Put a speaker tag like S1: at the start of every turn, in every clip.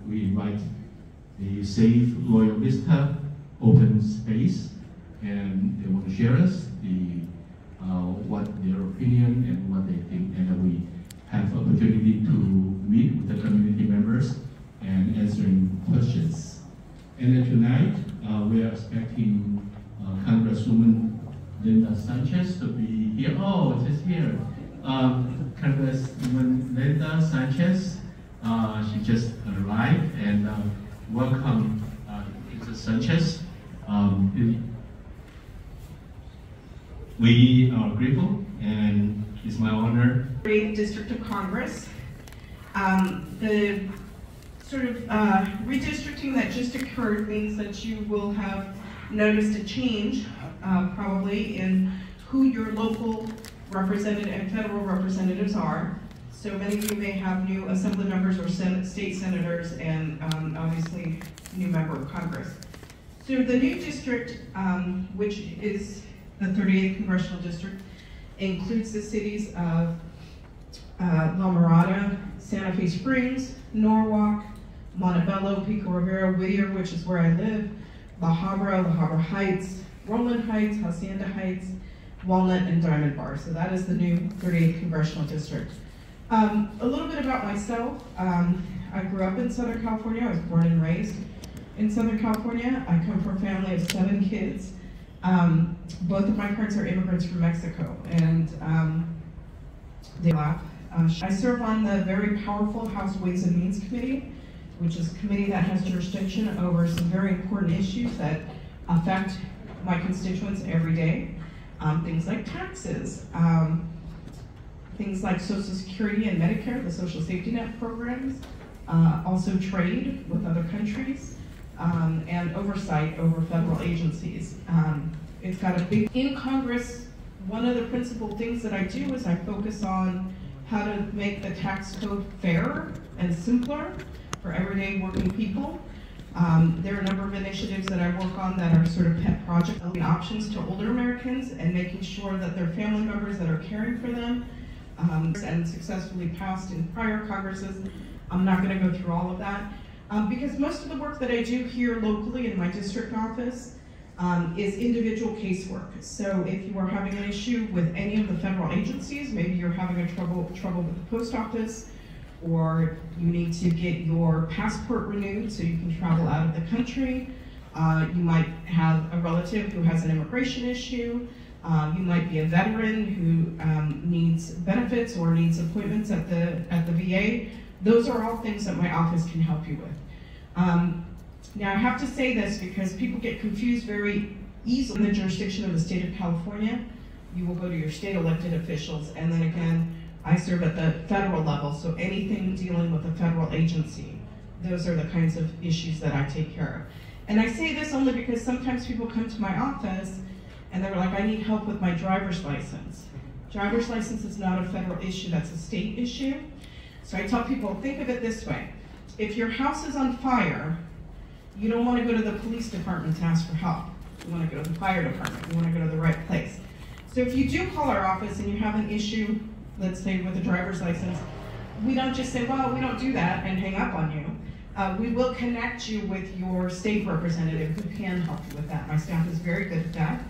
S1: we invite a safe, loyal visitor, open space, and they want to share us what their opinion and what they think, and we have opportunity to meet with the community members and answering questions. And then tonight, we are expecting Congresswoman Linda Sanchez to be here. Oh, she's here. Congresswoman Linda Sanchez, she just arrived, and welcome, Mrs. Sanchez. We are grateful, and it's my honor.
S2: Great District of Congress. The sort of redistricting that just occurred means that you will have noticed a change, probably, in who your local representative and federal representatives are. So many of you may have new assembly members or state senators, and obviously new member of Congress. So the new district, which is the 38th Congressional District, includes the cities of La Mirada, Santa Fe Springs, Norwalk, Montebello, Pico Rivera, Whittier, which is where I live, La Habra Heights, Roland Heights, Hacienda Heights, Walnut, and Diamond Bar. So that is the new 38th Congressional District. A little bit about myself. I grew up in Southern California. I was born and raised in Southern California. I come from a family of 7 kids. Both of my parents are immigrants from Mexico, and they laugh. I serve on the very powerful House Ways and Means Committee, which is a committee that has jurisdiction over some very important issues that affect my constituents every day. Things like taxes, things like Social Security and Medicare, the social safety net programs, also trade with other countries, and oversight over federal agencies. It's got a big, in Congress, one of the principal things that I do is I focus on how to make the tax code fairer and simpler for everyday working people. There are a number of initiatives that I work on that are sort of pet projects, options to older Americans and making sure that their family members that are caring for them and successfully passed in prior Congresses. I'm not going to go through all of that because most of the work that I do here locally in my district office is individual casework. So if you are having an issue with any of the federal agencies, maybe you're having a trouble with the post office, or you need to get your passport renewed so you can travel out of the country. You might have a relative who has an immigration issue. You might be a veteran who needs benefits or needs appointments at the VA. Those are all things that my office can help you with. Now I have to say this because people get confused very easily. In the jurisdiction of the state of California, you will go to your state elected officials, and then again, I serve at the federal level, so anything dealing with a federal agency, those are the kinds of issues that I take care of. And I say this only because sometimes people come to my office and they're like, I need help with my driver's license. Driver's license is not a federal issue, that's a state issue. So I tell people, think of it this way. If your house is on fire, you don't want to go to the police department to ask for help. You want to go to the fire department, you want to go to the right place. So if you do call our office and you have an issue, let's say with a driver's license, we don't just say, well, we don't do that and hang up on you. We will connect you with your state representative who can help you with that. My staff is very good at that.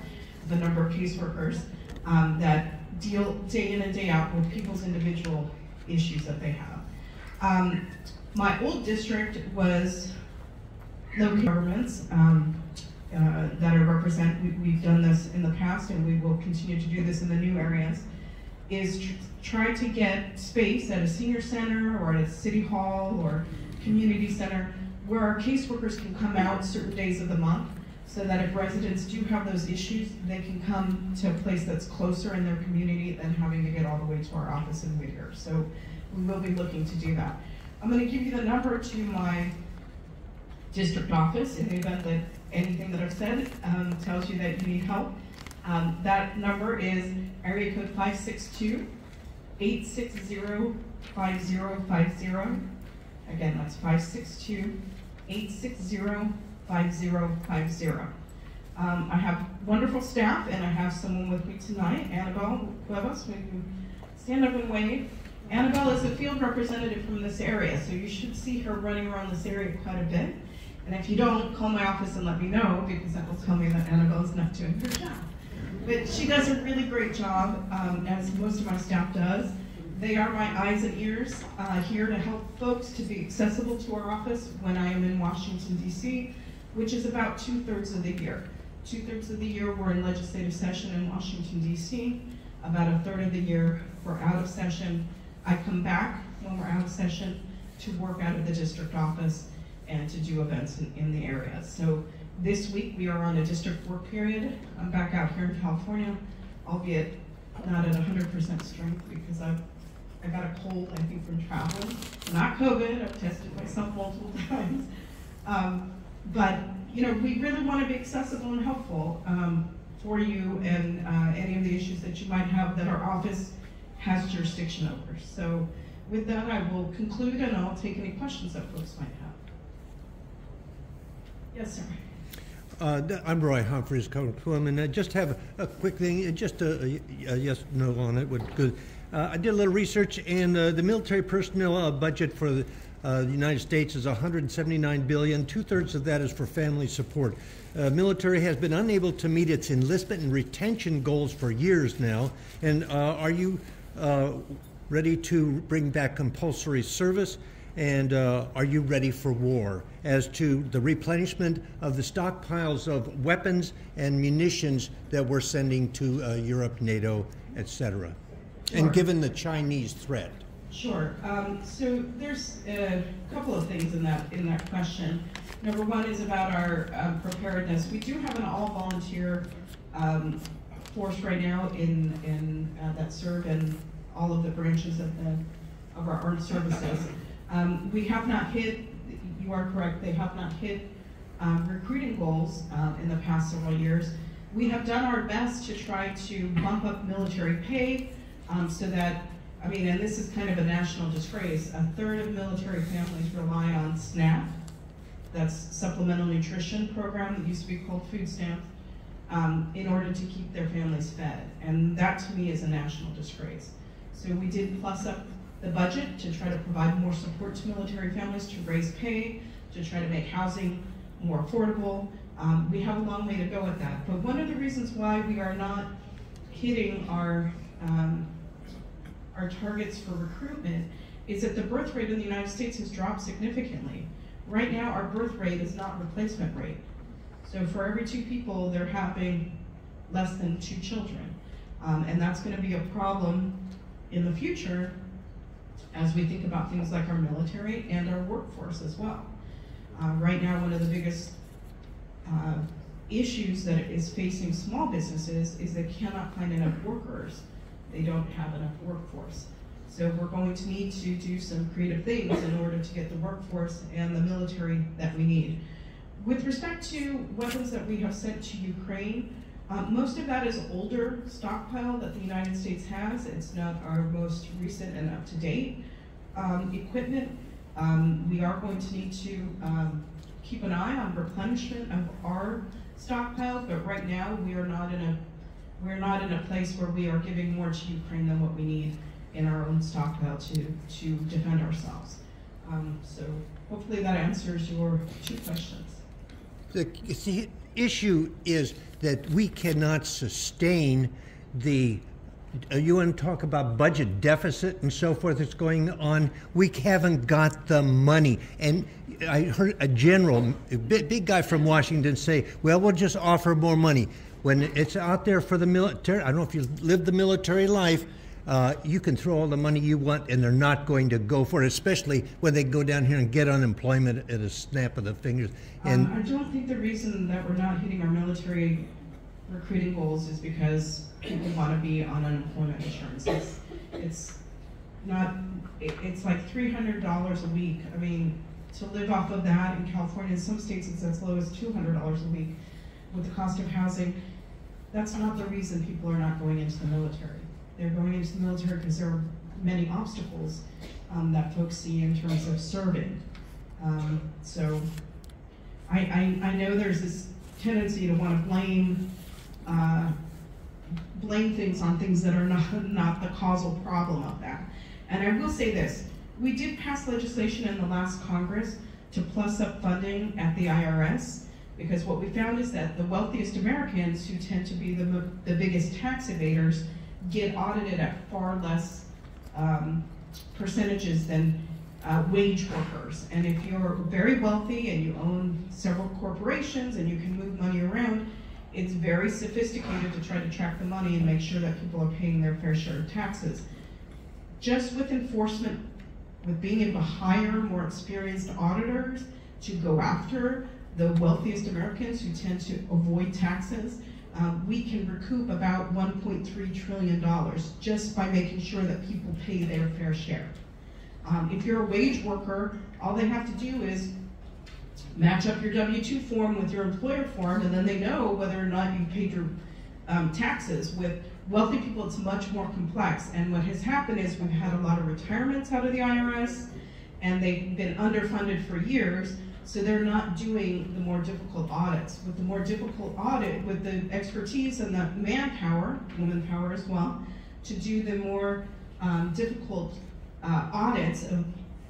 S2: The number of caseworkers that deal day in and day out with people's individual issues that they have. My old district was local governments that I represent. We've done this in the past and we will continue to do this in the new areas, is try to get space at a senior center or at a city hall or community center where our caseworkers can come out certain days of the month so that if residents do have those issues, they can come to a place that's closer in their community than having to get all the way to our office in Whittier. So we will be looking to do that. I'm going to give you the number to my district office in the event that anything that I've said tells you that you need help. That number is area code 562-860-5050. Again, that's 562-860-5050. I have wonderful staff, and I have someone with me tonight, Annabelle Cuevas, who can stand up and wave. Annabelle is a field representative from this area, so you should see her running around this area quite a bit. And if you don't, call my office and let me know, because that will tell me that Annabelle is not doing her job. But she does a really great job, as most of my staff does. They are my eyes and ears here to help folks to be accessible to our office when I am in Washington, D.C., which is about 2/3 of the year. 2/3 of the year we're in legislative session in Washington, D.C. About 1/3 of the year we're out of session. I come back when we're out of session to work out of the district office and to do events in the area. So this week we are on a district work period. I'm back out here in California, albeit not at 100% strength because I got a cold, I think, from traveling. Not COVID, I've tested myself multiple times. But you know, we really want to be accessible and helpful for you and any of the issues that you might have that our office has jurisdiction over. So with that, I will conclude and I'll take any questions that folks might have. Yes, sir.
S3: I'm Roy Humphreys, Congresswoman. I just have a quick thing, just a yes, no on it. Good. I did a little research, and the military personnel budget for the United States is $179 billion. 2/3 of that is for family support. Military has been unable to meet its enlistment and retention goals for years now. And are you ready to bring back compulsory service? And are you ready for war? As to the replenishment of the stockpiles of weapons and munitions that we're sending to Europe, NATO, etc. Sure. And given the Chinese threat.
S2: Sure. So there's a couple of things in that question. Number one is about our preparedness. We do have an all-volunteer force right now in that serve in all of the branches of our armed services. We have not hit, you are correct, they have not hit recruiting goals in the past several years. We have done our best to try to bump up military pay so that, I mean, and this is kind of a national disgrace, 1/3 of military families rely on SNAP, that's Supplemental Nutrition Program that used to be called food stamps, in order to keep their families fed. And that to me is a national disgrace. So we did plus up the budget to try to provide more support to military families, to raise pay, to try to make housing more affordable. We have a long way to go with that. But one of the reasons why we are not hitting our targets for recruitment is that the birth rate in the United States has dropped significantly. Right now, our birth rate is not replacement rate. So for every 2 people, they're having less than 2 children. And that's going to be a problem in the future as we think about things like our military and our workforce as well. Right now, one of the biggest issues that is facing small businesses is they cannot find enough workers. They don't have enough workforce. So we're going to need to do some creative things in order to get the workforce and the military that we need. With respect to weapons that we have sent to Ukraine, most of that is older stockpile that the United States has. It's not our most recent and up-to-date equipment. We are going to need to keep an eye on replenishment of our stockpile, but right now we are not in a place where we are giving more to Ukraine than what we need in our own stockpile to defend ourselves. So hopefully that answers your 2 questions.
S3: The issue is that we cannot sustain the, you want to talk about budget deficit and so forth that's going on, we haven't got the money. And I heard a general, a big guy from Washington say, well, we'll just offer more money. When it's out there for the military, I don't know if you live the military life, you can throw all the money you want and they're not going to go for it, especially when they go down here and get unemployment at a snap of the fingers. And
S2: I don't think the reason that we're not hitting our military recruiting goals is because people want to be on unemployment insurance. It's like $300 a week. I mean, to live off of that in California, in some states it's as low as $200 a week with the cost of housing. That's not the reason people are not going into the military. They're going into the military because there are many obstacles that folks see in terms of serving. So I know there's this tendency to want to blame things on things that are not the causal problem of that. And I will say this, we did pass legislation in the last Congress to plus up funding at the IRS, because what we found is that the wealthiest Americans, who tend to be the biggest tax evaders, get audited at far less percentages than wage workers. And if you're very wealthy and you own several corporations and you can move money around, it's very sophisticated to try to track the money and make sure that people are paying their fair share of taxes. Just with enforcement, with being able to hire more experienced auditors to go after the wealthiest Americans who tend to avoid taxes, we can recoup about $1.3 trillion just by making sure that people pay their fair share. If you're a wage worker, all they have to do is match up your W-2 form with your employer form, and then they know whether or not you paid your taxes. With wealthy people, it's much more complex. And what has happened is we've had a lot of retirements out of the IRS, and they've been underfunded for years, so they're not doing the more difficult audits. With the more difficult audit, with the expertise and the manpower, woman power as well, to do the more difficult audits of,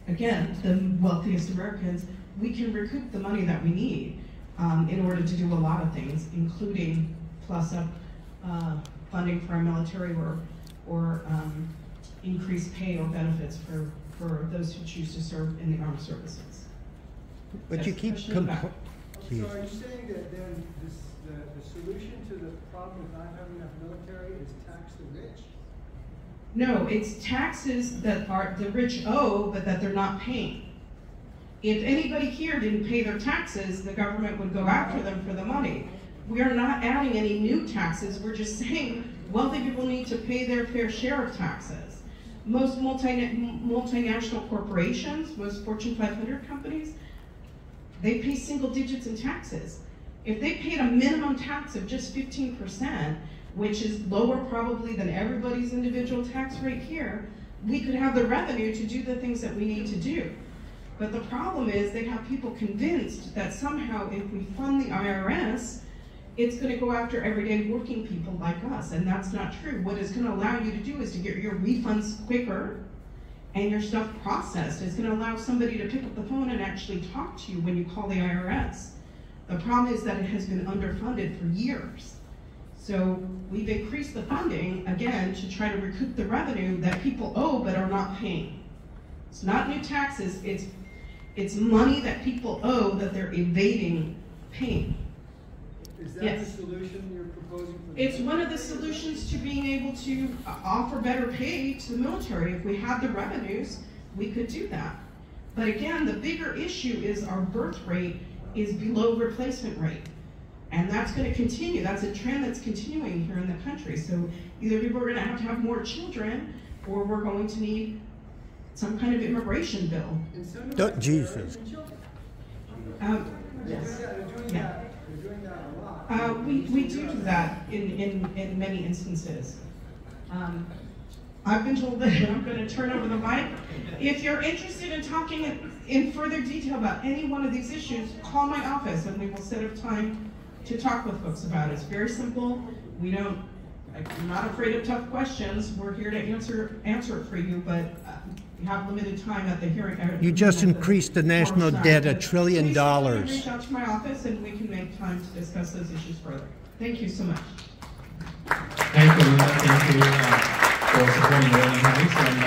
S2: again, the wealthiest Americans, we can recoup the money that we need in order to do a lot of things, including plus up funding for our military or increased pay or benefits for those who choose to serve in the armed services.
S3: But you keep
S4: So are you saying that then the solution to the problem of not having enough military is tax the rich?
S2: No, it's taxes that the rich owe, but that they're not paying. If anybody here didn't pay their taxes, the government would go after them for the money. We are not adding any new taxes. We're just saying wealthy people need to pay their fair share of taxes. Most multinational corporations, most Fortune 500 companies, they pay single digits in taxes. If they paid a minimum tax of just 15%, which is lower probably than everybody's individual tax rate here, we could have the revenue to do the things that we need to do. But the problem is they have people convinced that somehow if we fund the IRS, it's going to go after everyday working people like us, and that's not true. What it's going to allow you to do is to get your refunds quicker and your stuff processed. It's going to allow somebody to pick up the phone and actually talk to you when you call the IRS. The problem is that it has been underfunded for years. So we've increased the funding, again, to try to recoup the revenue that people owe but are not paying. It's not new taxes, it's money that people owe that they're evading paying.
S4: Is that
S2: Yes.
S4: the solution you're proposing for
S2: It's one of the solutions to being able to offer better pay to the military. If we had the revenues, we could do that. But again, the bigger issue is our birth rate is below replacement rate. And that's going to continue. That's a trend that's continuing here in the country. So either people are going to have more children, or we're going to need some kind of immigration bill.
S3: Jesus.
S2: Yes.
S4: They're doing that a lot.
S2: We do that in many instances. I've been told that I'm going to turn over the mic. If you're interested in talking in further detail about any one of these issues, call my office and we will set up time to talk with folks about it. It's very simple. I'm not afraid of tough questions. We're here to answer it for you, but we have limited time at the hearing.
S3: You just increased the national debt $1 trillion.
S2: Please reach out to my office and we can make time to discuss those issues further. Thank you so much.
S1: Thank you, Linda. Thank you for supporting the Humphreys. And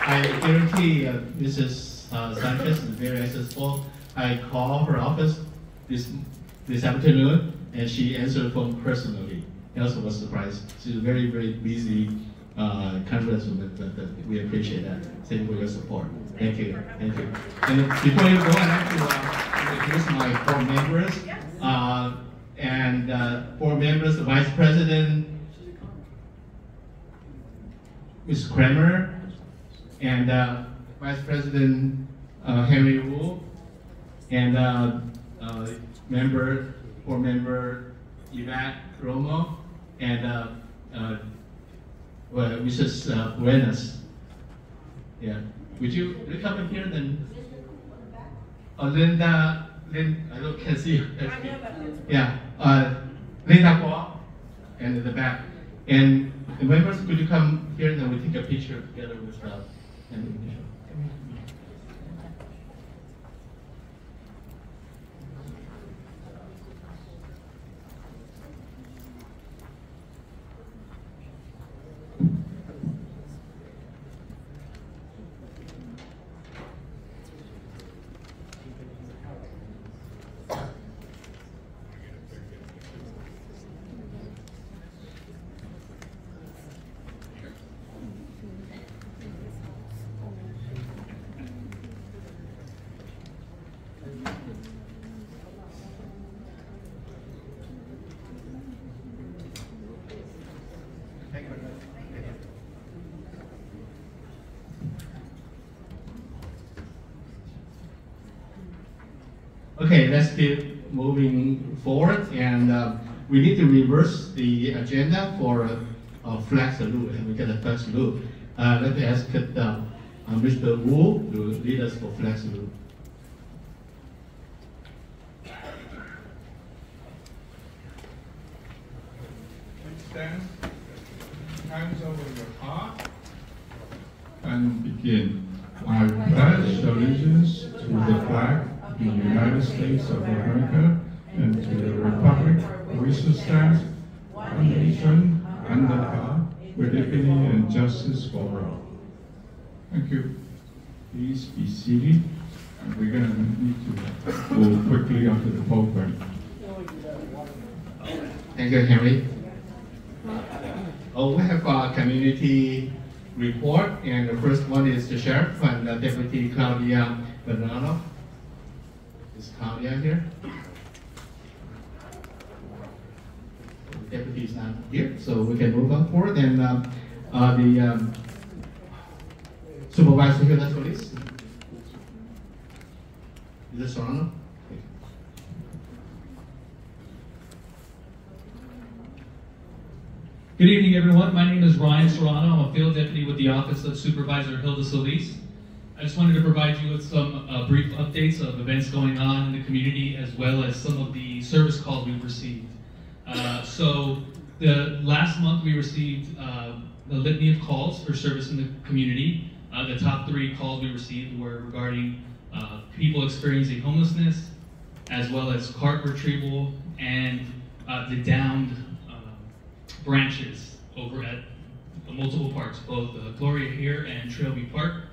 S1: I guarantee Mrs. Sanchez is very accessible. I called her office this afternoon, and she answered the phone personally. I also was surprised. She's a very, very busy Congresswoman, but we appreciate that. Thank you for your support. Thank you. Thank you. And before you go, I'd like to introduce my board members. Board members, the Vice President, Ms. Kramer, and Vice President Henry Wu, and board member Yvette Romo, and Mrs. Buenas. Yeah. Would you come in here then? Linda, I don't can see you. Yeah. Linda Guo, and in the back. And the members, could you come here and then we take a picture together with Okay, let's keep moving forward, and we need to reverse the agenda for flag salute, and we get a flag salute. Let me ask Mr. Wu to lead us for flag salute.
S5: Stand, hands over your heart, and begin. I pledge allegiance to the flag of the United States of America and to the republic which stands one nation under God, with liberty and justice for all. Thank you. Please be seated. And we're going to need to go quickly onto the program.
S1: Thank you, Henry. We have a community report, and the first one is the sheriff and Deputy Claudia Bernardo. Is Claudia here? The deputy is not here, so we can move on forward. And the supervisor here, that's Solis. Is it Serrano?
S6: Good evening, everyone. My name is Ryan Serrano. I'm a field deputy with the Office of Supervisor Hilda Solis. I just wanted to provide you with some brief updates of events going on in the community, as well as some of the service calls we've received. So the last month we received a litany of calls for service in the community. The top 3 calls we received were regarding people experiencing homelessness, as well as cart retrieval, and the downed branches over at multiple parks, both Gloria here and Trailview Park.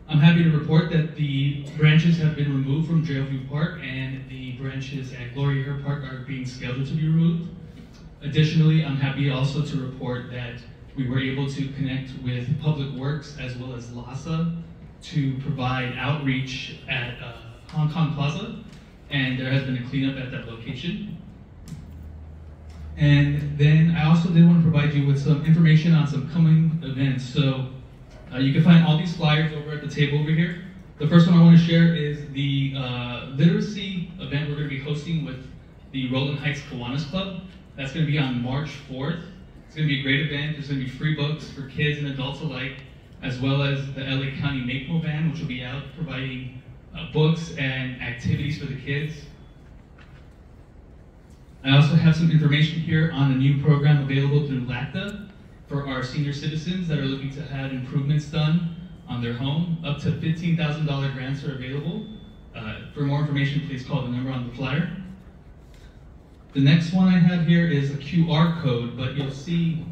S6: I'm happy to report that the branches have been removed from Trailview Park, and the branches at Gloria here Park are being scheduled to be removed. Additionally, I'm happy also to report that we were able to connect with Public Works as well as LASA to provide outreach at Hong Kong Plaza, and there has been a cleanup at that location. And then I also did want to provide you with some information on some coming events. So you can find all these flyers over at the table over here. The first one I want to share is the literacy event we're going to be hosting with the Roland Heights Kiwanis Club. That's going to be on March 4th. It's going to be a great event. There's going to be free books for kids and adults alike, as well as the LA County Makemo Band, which will be out providing books and activities for the kids. I also have some information here on a new program available through LACTA for our senior citizens that are looking to have improvements done on their home. Up to $15,000 grants are available. For more information, please call the number on the flyer. The next one I have here is a QR code, but you'll see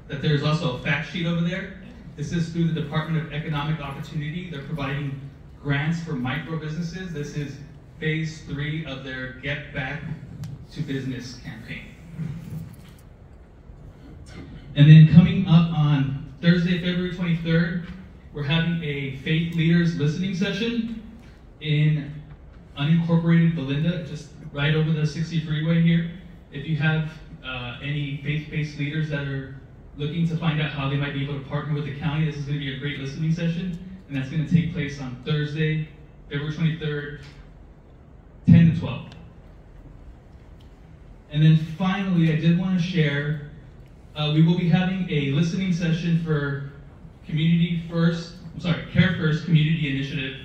S6: that there's also a fact sheet over there. This is through the Department of Economic Opportunity. They're providing grants for micro businesses. This is phase 3 of their Get Back to Business campaign. And then coming up on Thursday, February 23rd, we're having a Faith Leaders listening session in unincorporated Belinda, just right over the 60 freeway here. If you have any faith-based leaders that are looking to find out how they might be able to partner with the county, this is going to be a great listening session, and that's going to take place on Thursday, February 23rd, 10 to 12. And then finally, I did want to share, we will be having a listening session for Care First Community Initiative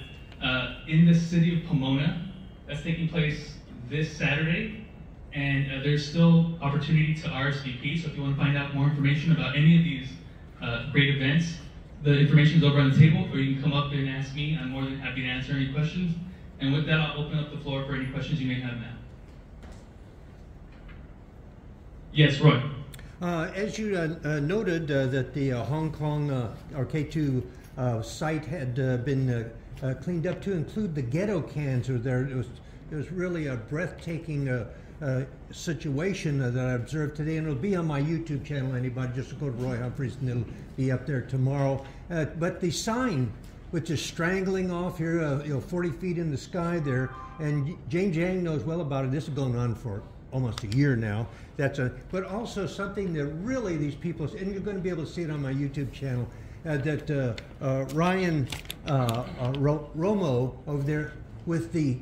S6: in the city of Pomona. That's taking place this Saturday, and there's still opportunity to RSVP, so if you want to find out more information about any of these great events, The information is over on the table, or you can come up and ask me. I'm more than happy to answer any questions. And with that, I'll open up the floor for any questions you may have now. Yes, Roy.
S3: As you noted that the Hong Kong or K2 site had been cleaned up to include the Ghetto cans were there. It was really a breathtaking situation that I observed today, and it'll be on my YouTube channel. Anybody just go to Roy Humphreys, and it'll be up there tomorrow. But the sign, which is strangling off here, 40 feet in the sky there, and James Yang knows well about it. This has gone on for almost a year now. But also something that really these people, and you're going to be able to see it on my YouTube channel, that Ryan Romo over there with the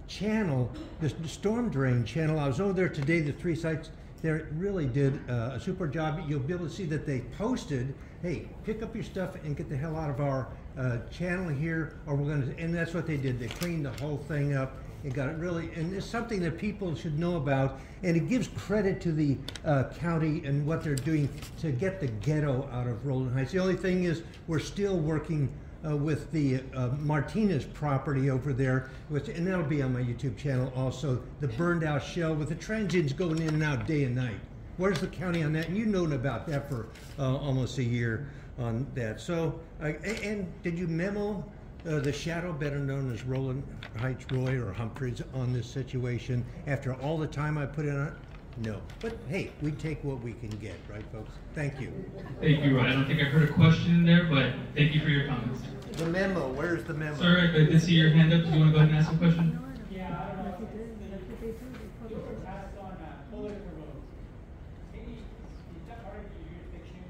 S3: channel, the storm drain channel. I was over there today, the 3 sites there really did a super job. You'll be able to see that they posted, hey, pick up your stuff and get the hell out of our channel here, or we're going to, and that's what they did. They cleaned the whole thing up. It got it really, and it's something that people should know about, and it gives credit to the county and what they're doing to get the ghetto out of Rolling Heights. The only thing is we're still working with the Martinez property over there, and that'll be on my YouTube channel also, the burned out shell with the transients going in and out day and night. Where's the county on that? And you've known about that for almost a year on that. So, and did you memo the shadow, better known as Rolling Heights Roy or Humphreys, on this situation after all the time I put in on it? No. But hey, we take what we can get, right, folks? Thank you.
S6: Thank you, Roy. I don't think I heard a question in there, but thank you for your comments.
S3: The memo, where's the memo?
S6: Sir, I did see your hand up. Do you want to go ahead and ask a question?
S7: Yeah, I don't know. You were passed on Fullerton Road. Maybe, is that part of your jurisdiction?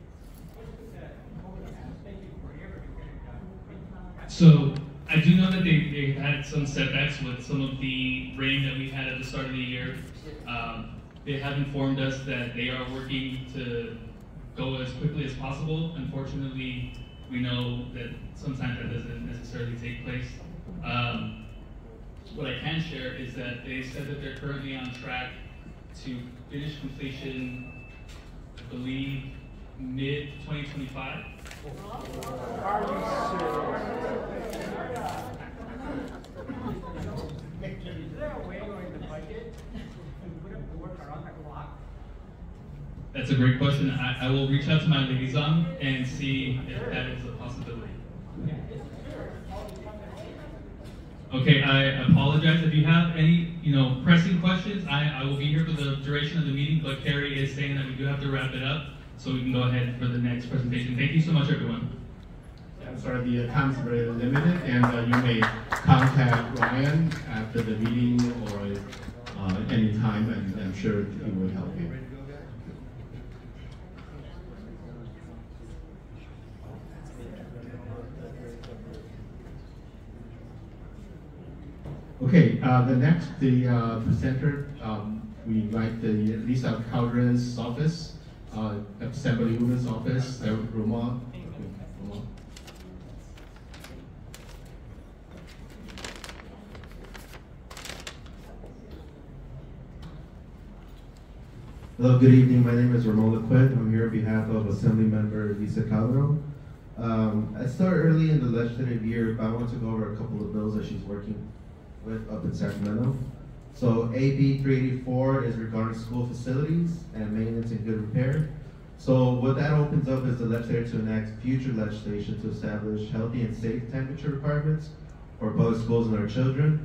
S7: What's with that overpass? Thank you for forever to get it done.
S6: So, I do know that they had some setbacks with some of the rain that we had at the start of the year. They have informed us that they are working to go as quickly as possible. Unfortunately, we know that sometimes that doesn't necessarily take place. What I can share is that they said that they're currently on track to finish completion, I believe, mid-2025.
S7: Is there a way going to budget and put a board around the clock?
S6: That's a great question. I will reach out to my liaison and see if that is a possibility. Okay, I apologize. If you have any, pressing questions, I will be here for the duration of the meeting, but Cary is saying that we do have to wrap it up, so we can go ahead for the next presentation. Thank you so much, everyone.
S1: I'm sorry, the time is very limited, and you may contact Ryan after the meeting or any time, and I'm sure he will help you. Okay, the next, presenter, we invite the Lisa Calderon's office, Assemblywoman's office, Ramon.
S8: Hello, good evening. My name is Ramon. I'm here on behalf of Assemblymember Lisa Calderon. I started early in the legislative year, but I want to go over a couple of bills that she's working with up in Sacramento. So AB 384 is regarding school facilities and maintenance and good repair. So what that opens up is the legislature to enact future legislation to establish healthy and safe temperature requirements for public schools and our children.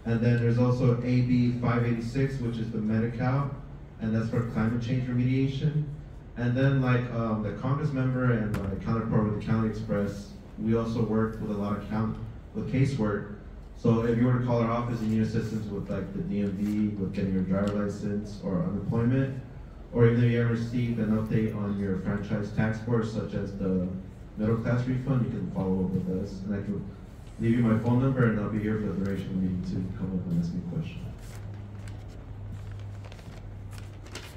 S8: And then there's also AB 586, which is the Medi-Cal, and that's for climate change remediation. And then like the Congress member and my counterpart with the County Express, we also work with a lot of casework. So if you were to call our office and need assistance with like the DMV, with getting your driver license or unemployment, or even if you ever received an update on your franchise tax board, such as the middle class refund, you can follow up with us. And I can leave you my phone number, and I'll be here for the duration of the meeting to come up and ask me questions.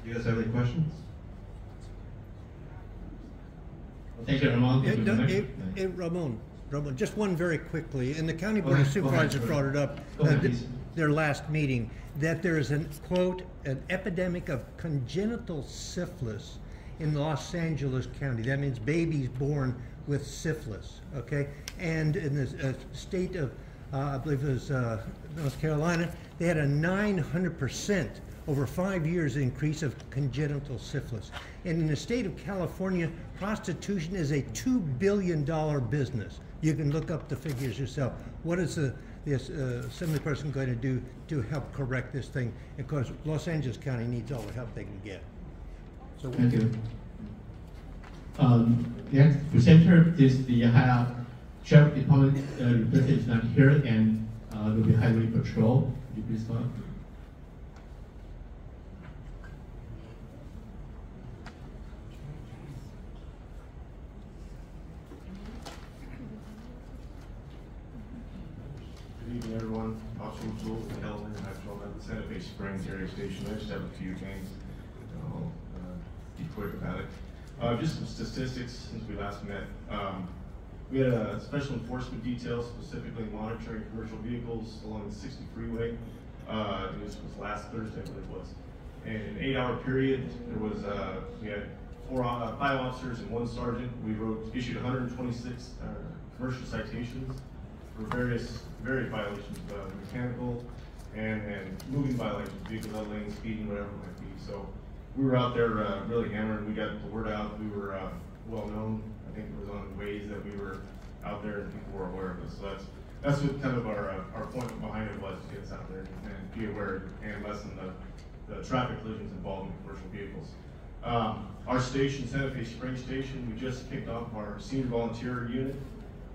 S8: You guys have any questions?
S1: Thank you, Ramon.
S3: Ramon, just one very quickly. And the County Board of Supervisors brought it up their last meeting, that there is quote, an epidemic of congenital syphilis in Los Angeles County. That means babies born with syphilis, okay? And in the state of, I believe it was North Carolina, they had a 900% over 5 years increase of congenital syphilis. And in the state of California, prostitution is a $2 billion business. You can look up the figures yourself. What is the assembly person going to do to help correct this thing? Of course, Los Angeles County needs all the help they can get. So
S1: thank you. Next presenter is the Sheriff Department representative is not here, and will be highway patrol. Would you please start?
S9: Good evening, everyone. Officer Jules and Calderon, I patrol at the Santa Fe Springs area station. I just have a few things. I'll be quick about it. Just some statistics since we last met. We had a special enforcement detail specifically monitoring commercial vehicles along the 60 freeway. This was last Thursday, I believe it was. And in an 8-hour period, there was we had 5 officers and 1 sergeant. We issued 126 commercial citations for various violations, mechanical and moving violations, vehicle leveling, speeding, whatever it might be. So we were out there really hammering. We got the word out. We were well known. I think it was on ways that we were out there and people were aware of us. So that's what kind of our point behind it was, to get us out there and be aware and lessen the traffic collisions involved in commercial vehicles. Our station, Santa Fe Springs Station, we just kicked off our senior volunteer unit.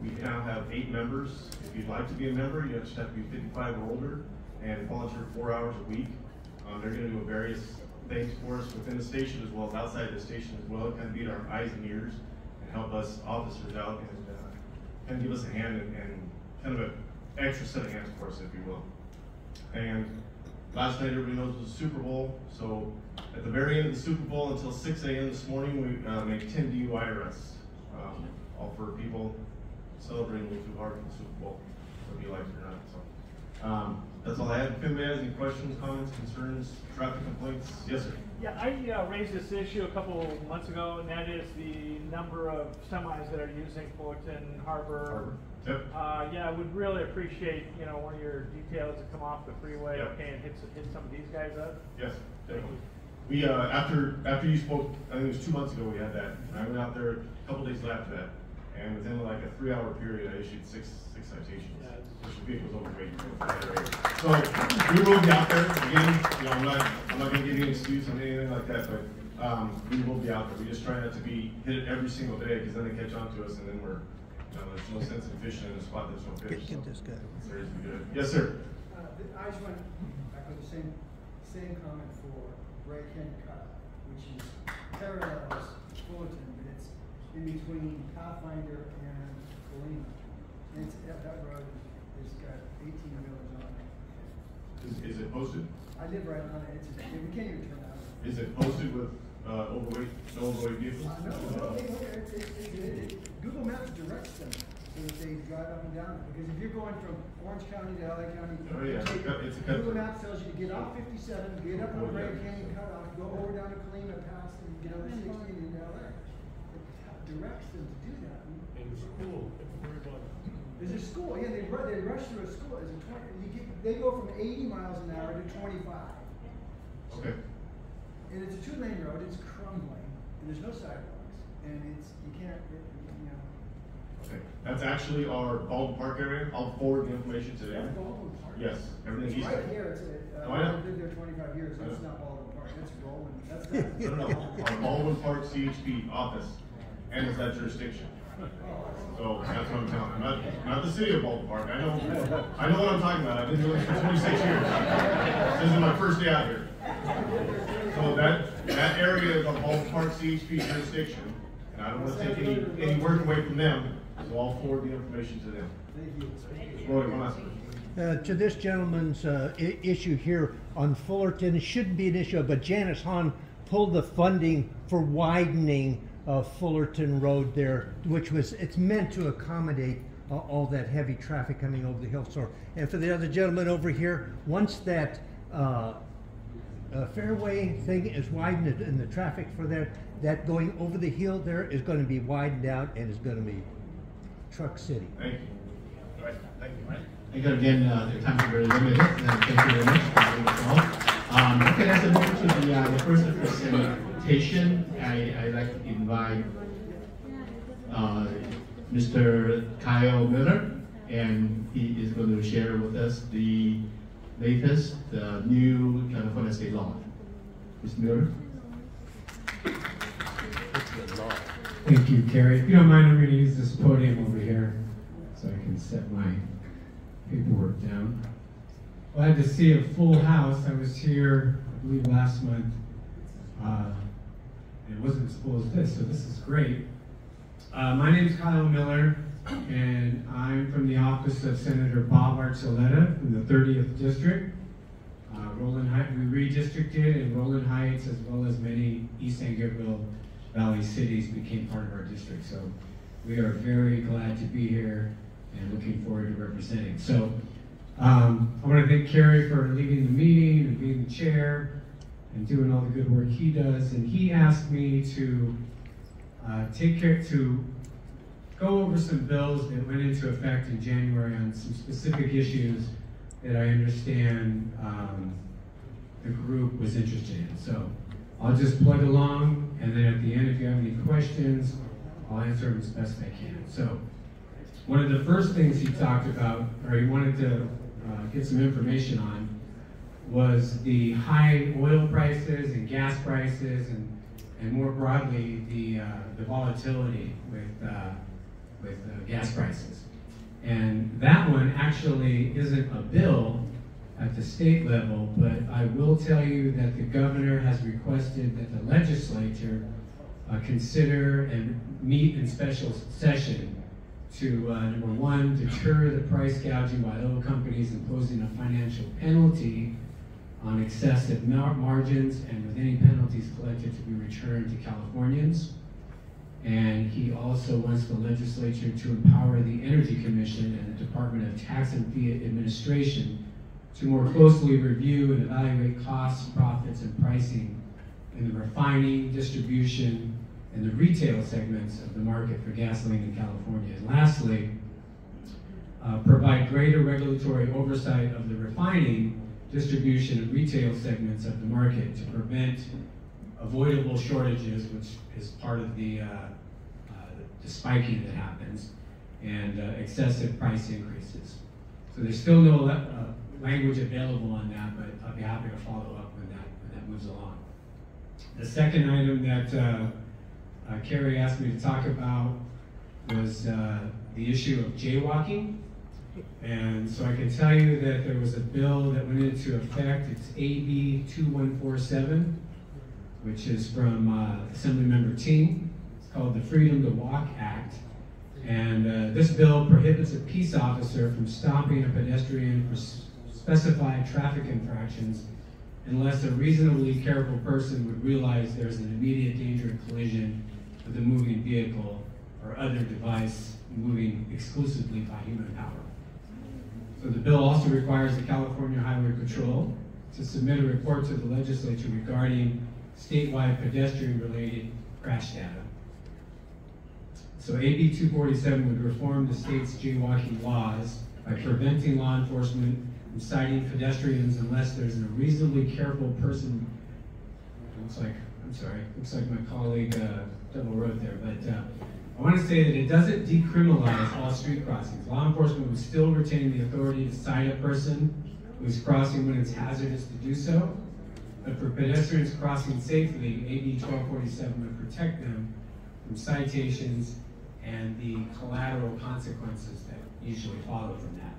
S9: We now have 8 members. If you'd like to be a member, you just have to be 55 or older and volunteer 4 hours a week. They're going to do various things for us within the station as well as outside the station as well. Kind of be our eyes and ears and help us officers out and give us a hand and kind of an extra set of hands for us, if you will. And last night, everybody knows, was the Super Bowl. So at the very end of the Super Bowl until 6 a.m. this morning, we make 10 DUI arrests, all for people celebrating a little too hard for the Super Bowl, whether you like it or not. So that's all I had. If anybody has any questions, comments, concerns, traffic complaints? Yes, sir.
S7: Yeah, I raised this issue a couple months ago, and that is the number of semis that are using Fullerton Harbor.
S9: Yep.
S7: Yeah, I would really appreciate, one of your details to come off the freeway,
S9: Yep.
S7: okay, and hit some of these guys up.
S9: Yes, definitely. We after you spoke, I think it was 2 months ago we had that. And I went out there a couple days after that, and within like a 3-hour period, I issued six citations.
S7: Yeah,
S9: which the vehicle was overweight. So we will be out there again. I'm not going to give you an excuse on anything like that, but we will be out there. We just try not to be hit every single day, because then they catch on to us, and then we're there's no sense in fishing in a spot there's no fish.
S3: Get this guy.
S9: So it's good. Yes, sir.
S4: I just want to echo the same comment for Brea Cutoff, which is parallels Fullerton, but it's in between Pathfinder and Colima. And that road has got 18 wheelers on it.
S9: Is it posted?
S4: I live right on it. We can't even turn out.
S9: Is it posted with overweight vehicles?
S4: No. Google Maps directs them so that they drive up and down. Because if you're going from Orange County to LA County,
S9: Oh, yeah. It's a
S4: Google Maps tells you to get off 57, get up on Brea Canyon Cutoff, go over down to Colima, pass, and get on the 16 into LA. It directs them to do that.
S10: In the school,
S4: There's a school, yeah, they rush through a school. They go from 80 miles an hour to 25.
S9: Okay.
S4: And it's a 2-lane road, it's crumbling, and there's no sidewalks, and you can't.
S9: Okay. That's actually our Baldwin Park area. I'll forward the information to them.
S4: Baldwin Park?
S9: Yes, everything
S4: It's
S9: east.
S4: right here, I've lived there 25 years, that's not Baldwin Park, that's Roland, that's not.
S9: No. Our Baldwin Park CHP office handles that jurisdiction. So that's what I'm telling you. Not the city of Baldwin Park. I know what I'm talking about. I've been doing this for 26 years. This is my first day out here. So that area is our Baldwin Park CHP jurisdiction, and I don't want to take any work away from them, so I'll forward the information to them.
S4: Thank you.
S9: Roy, one last question.
S3: To this gentleman's issue here on Fullerton, it shouldn't be an issue, but Janice Hahn pulled the funding for widening Fullerton Road there, which it's meant to accommodate all that heavy traffic coming over the hill. So, and for the other gentleman over here, once that fairway thing is widened, and the traffic for that going over the hill there is going to be widened out, and it's going to be truck city.
S9: Thank you. All right, thank you.
S1: I got again, the time is very limited, and thank you very much for doing the call. Okay, let's move to the first presentation. I'd like to invite Mr. Kyle Miller, and he is going to share with us the latest new California state law. Mr. Miller.
S10: Thank you, Cary. If you don't mind, I'm going to use this podium over here so I can set my paperwork down. Glad to see a full house. I was here, I believe, last month. It wasn't as full as this, so this is great. My name is Kyle Miller, and I'm from the office of Senator Bob Achuleta from the 30th District. Roland Heights, we redistricted, and Roland Heights, as well as many East San Gabriel Valley cities, became part of our district. So we are very glad to be here and looking forward to representing. So I want to thank Cary for leading the meeting and being the chair and doing all the good work he does. And he asked me to go over some bills that went into effect in January on some specific issues that I understand the group was interested in. So I'll just plug along, and then at the end, if you have any questions, I'll answer them as best I can. So one of the first things he talked about, or he wanted to get some information on, was the high oil prices and gas prices, and more broadly, the volatility with gas prices. And that one actually isn't a bill at the state level, but I will tell you that the governor has requested that the legislature consider and meet in special session to, number one, deter the price gouging by oil companies imposing a financial penalty on excessive margins, and with any penalties collected to be returned to Californians. And he also wants the legislature to empower the Energy Commission and the Department of Tax and Fee Administration to more closely review and evaluate costs, profits, and pricing in the refining, distribution, and the retail segments of the market for gasoline in California. And lastly, provide greater regulatory oversight of the refining, distribution, and retail segments of the market to prevent avoidable shortages, which is part of the spiking that happens, and excessive price increases. So there's still no language available on that, but I'll be happy to follow up when that moves along. The second item that Cary asked me to talk about was the issue of jaywalking. And so I can tell you that there was a bill that went into effect. It's AB 2147, which is from Assemblymember Ting. It's called the Freedom to Walk Act. And this bill prohibits a peace officer from stopping a pedestrian for specified traffic infractions unless a reasonably careful person would realize there's an immediate danger of collision with a moving vehicle or other device moving exclusively by human power. So the bill also requires the California Highway Patrol to submit a report to the legislature regarding statewide pedestrian-related crash data. So AB 247 would reform the state's jaywalking laws by preventing law enforcement from citing pedestrians unless there's a reasonably careful person. Looks like my colleague double wrote there, but I want to say that it doesn't decriminalize all street crossings. Law enforcement would still retain the authority to cite a person who's crossing when it's hazardous to do so, but for pedestrians crossing safely, AB 1247 would protect them from citations and the collateral consequences that usually follow from that.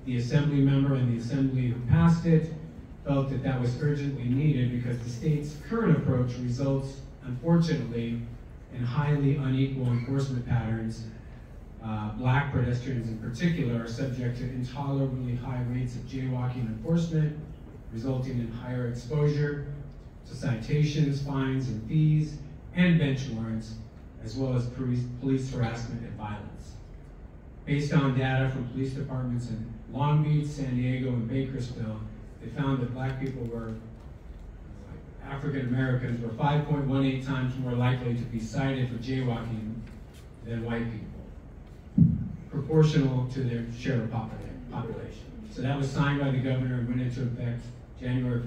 S10: The assembly member and the assembly who passed it felt that that was urgently needed because the state's current approach results, unfortunately, in highly unequal enforcement patterns. Black pedestrians in particular are subject to intolerably high rates of jaywalking enforcement, resulting in higher exposure to citations, fines, and fees, and bench warrants, as well as police harassment and violence. Based on data from police departments in Long Beach, San Diego, and Bakersfield, they found that black people were, African Americans were 5.18 times more likely to be cited for jaywalking than white people, proportional to their share of population. So that was signed by the governor and went into effect January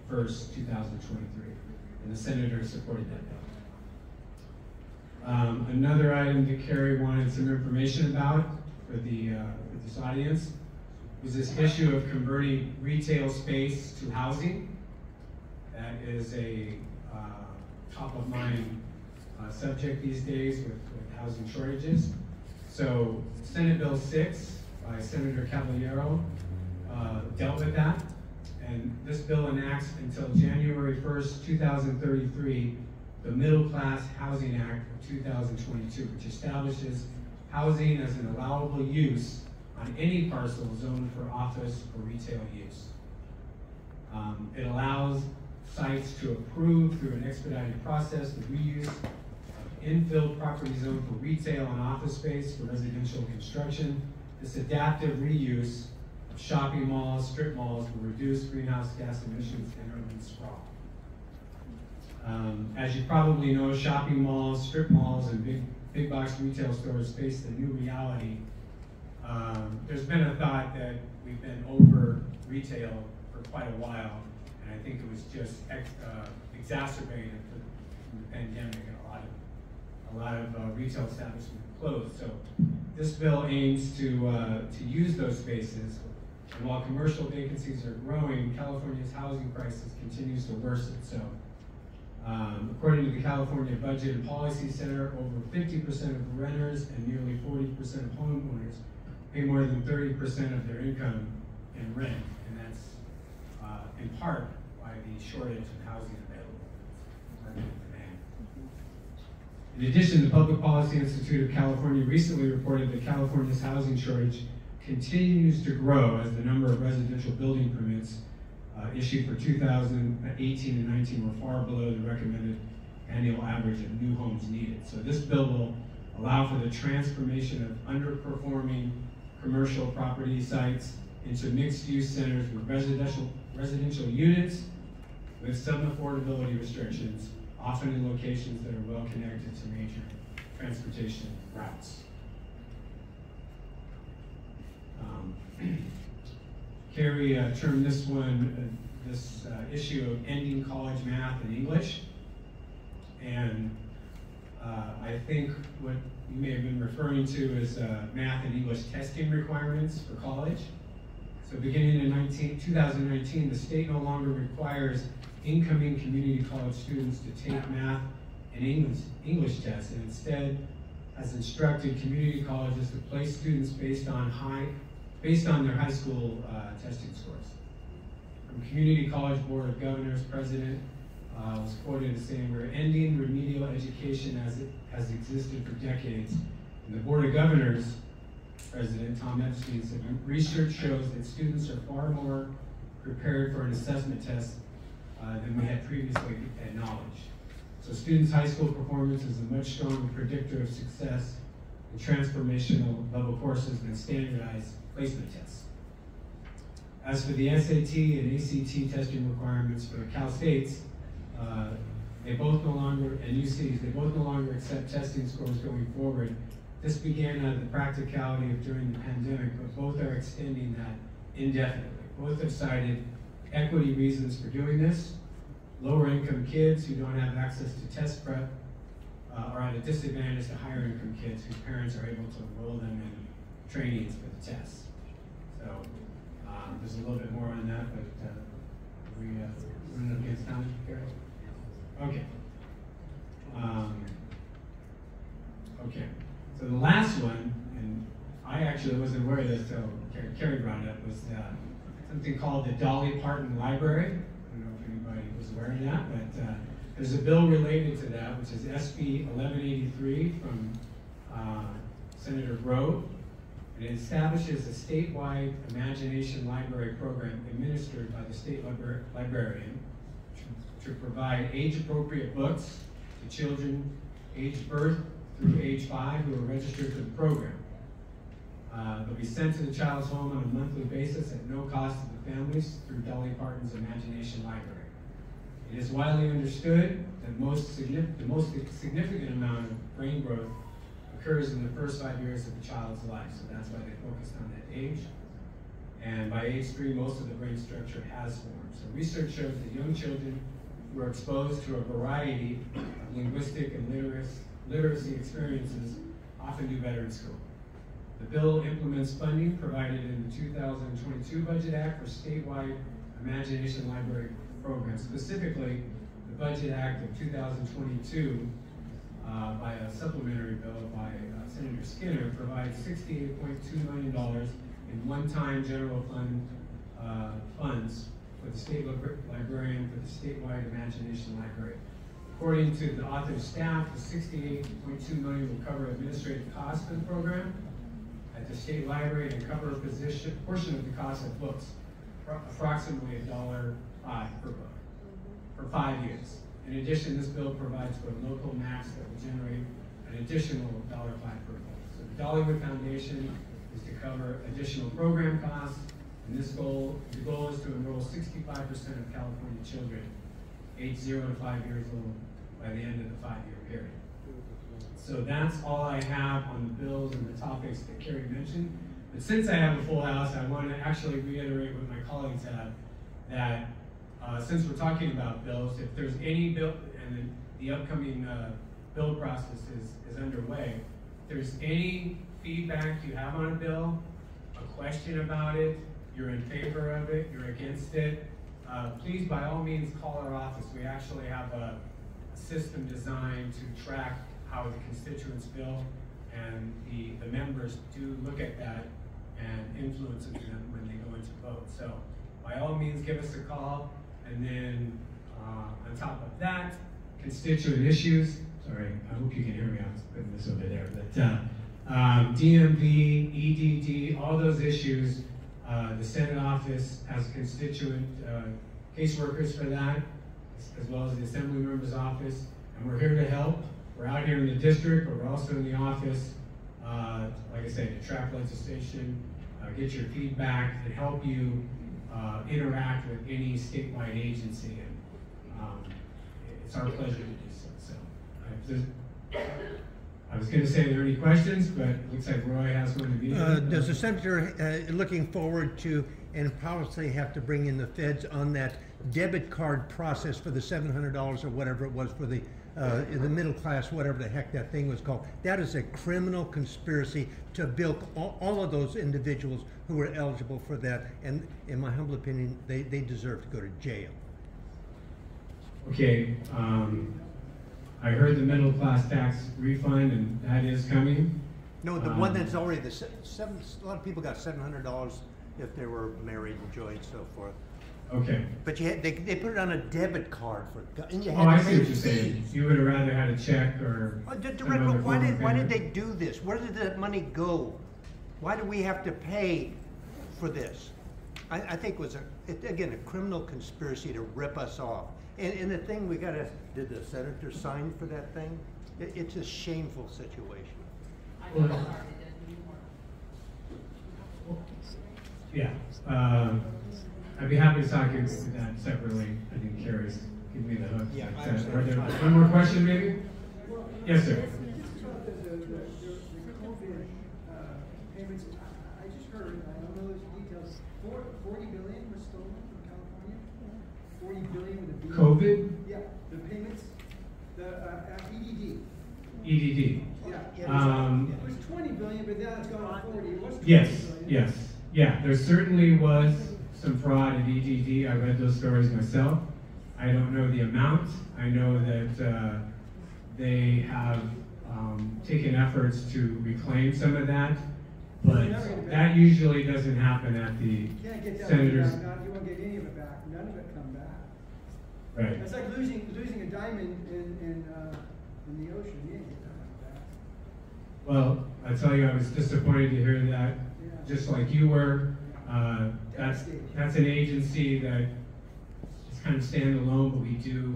S10: 1st, 2023. And the senator supported that bill. Another item that Cary wanted some information about for this audience was this issue of converting retail space to housing. That is a top of mind subject these days with housing shortages. So Senate Bill 6 by Senator Caballero dealt with that. And this bill enacts until January 1st, 2033, the Middle Class Housing Act of 2022, which establishes housing as an allowable use on any parcel zoned for office or retail use. It allows sites to approve through an expedited process the reuse of infill property zoned for retail and office space for residential construction. This adaptive reuse of shopping malls, strip malls will reduce greenhouse gas emissions and urban sprawl. As you probably know, shopping malls, strip malls, and big box retail stores face the new reality. There's been a thought that we've been over retail for quite a while, and I think it was just exacerbated from the pandemic, and a lot of retail establishments closed. So this bill aims to use those spaces. And while commercial vacancies are growing, California's housing crisis continues to worsen. So according to the California Budget and Policy Center, over 50% of renters and nearly 40% of homeowners pay more than 30% of their income in rent, and that's in part by the shortage of housing available. In addition, the Public Policy Institute of California recently reported that California's housing shortage continues to grow as the number of residential building permits issued for 2018 and 19 were far below the recommended annual average of new homes needed. So this bill will allow for the transformation of underperforming commercial property sites into mixed-use centers with residential units with some affordability restrictions, often in locations that are well connected to major transportation routes. Cary termed this one, this issue of ending college math and English. And I think what you may have been referring to is math and English testing requirements for college. So beginning in 2019, the state no longer requires incoming community college students to take math and English tests, and instead has instructed community colleges to place students based on their high school testing scores. From Community College Board of Governors President was quoted as saying, "We're ending remedial education as it has existed for decades." And the Board of Governors President Tom Epstein said, "Research shows that students are far more prepared for an assessment test than we had previously acknowledged. So students' high school performance is a much stronger predictor of success in transformational level courses than standardized placement tests." As for the SAT and ACT testing requirements for Cal States, they both no longer, and UCs, they both no longer accept testing scores going forward. This began out of the practicality of during the pandemic, but both are extending that indefinitely. Both have cited equity reasons for doing this. Lower income kids who don't have access to test prep are at a disadvantage to higher income kids whose parents are able to enroll them in trainings for the tests. So there's a little bit more on that, but we running up against time, Cary? Okay. Okay. So the last one, and I actually wasn't aware of this until Cary brought it up, was something called the Doly Parton Library. I don't know if anybody was aware of that, but there's a bill related to that, which is SB 1183 from Senator Bob. And it establishes a statewide imagination library program administered by the state librarian to provide age-appropriate books to children aged birth through age 5 who are registered for the program. They'll be sent to the child's home on a monthly basis at no cost to the families through Doly Parton's Imagination Library. It is widely understood that the most significant amount of brain growth occurs in the first 5 years of a child's life, so that's why they focused on that age. And by age 3, most of the brain structure has formed. So research shows that young children who are exposed to a variety of linguistic and literacy experiences often do better in school. The bill implements funding provided in the 2022 Budget Act for statewide Imagination Library programs. Specifically, the Budget Act of 2022 by a supplementary bill by Senator Skinner provides $68.2 million in one-time general fund funds for the state librarian for the statewide Imagination Library. According to the author's staff, the $68.2 million will cover administrative costs for the program at the state library and cover a portion of the cost of books, approximately $1.05 per book, for 5 years. In addition, this bill provides for a local match that will generate an additional $1.05 per book. So the Dollywood Foundation is to cover additional program costs, and the goal is to enroll 65% of California children aged 0 to 5 years old by the end of the 5-year period. So that's all I have on the bills and the topics that Cary mentioned. But since I have a full house, I want to actually reiterate what my colleagues have, that since we're talking about bills, if there's any bill, and the upcoming bill process is underway, if there's any feedback you have on a bill, a question about it, you're in favor of it, you're against it, please by all means call our office. We actually have a system designed to track how the constituents feel, and the members do look at that and influence them when they go into vote. So by all means give us a call, and then on top of that, constituent issues. Sorry, I hope you can hear me. I was putting this over there, but DMV, EDD, all those issues, the Senate office has constituent caseworkers for that, as well as the Assembly Member's office, and we're here to help. We're out here in the district, but we're also in the office, like I said, to track legislation, get your feedback, and help you interact with any statewide agency. And it's our pleasure to do so. I was going to say, are there any questions, but it looks like Roy has one to be.
S3: Does the senator looking forward to and policy have to bring in the feds on that debit card process for the $700 or whatever it was for the middle class, whatever the heck that thing was called? That is a criminal conspiracy to bilk all of those individuals who were eligible for that, and in my humble opinion, they deserve to go to jail.
S10: Okay, I heard the middle class tax refund, and that is coming.
S3: No, the one that's already a lot of people got $700 if they were married, enjoyed, so forth.
S10: Okay.
S3: But they put it on a debit card and you had
S10: to I
S3: pay
S10: see what you're saying. You would have rather had a check or.
S3: Why did they do this? Where did that money go? Why do we have to pay for this? I think it was again a criminal conspiracy to rip us off. And the thing did the senator sign for that thing? It's a shameful situation.
S10: Yeah. I'd be happy to talk about that separately. I think Cary's giving me the hook.
S3: Yeah,
S10: are there one more question, maybe? Yes, sir.
S4: The COVID payments, I just heard, I don't know those details, 40 billion was stolen from California? 40 billion with a B?
S10: COVID?
S4: Yeah, the payments, the EDD.
S10: EDD.
S4: Yeah. It was 20 billion, but now it's gone to 40. It was 20
S10: yes,
S4: billion.
S10: yes. Yeah, there certainly was some fraud at EDD. I read those stories myself. I don't know the amount. I know that they have taken efforts to reclaim some of that, but that usually doesn't happen at the senators.
S4: You won't get any of it back. None of it come back.
S10: Right.
S4: It's like losing a diamond in the ocean. You ain't get that back.
S10: Well, I tell you, I was disappointed to hear that, just like you were. That's an agency that is kind of standalone, but we do,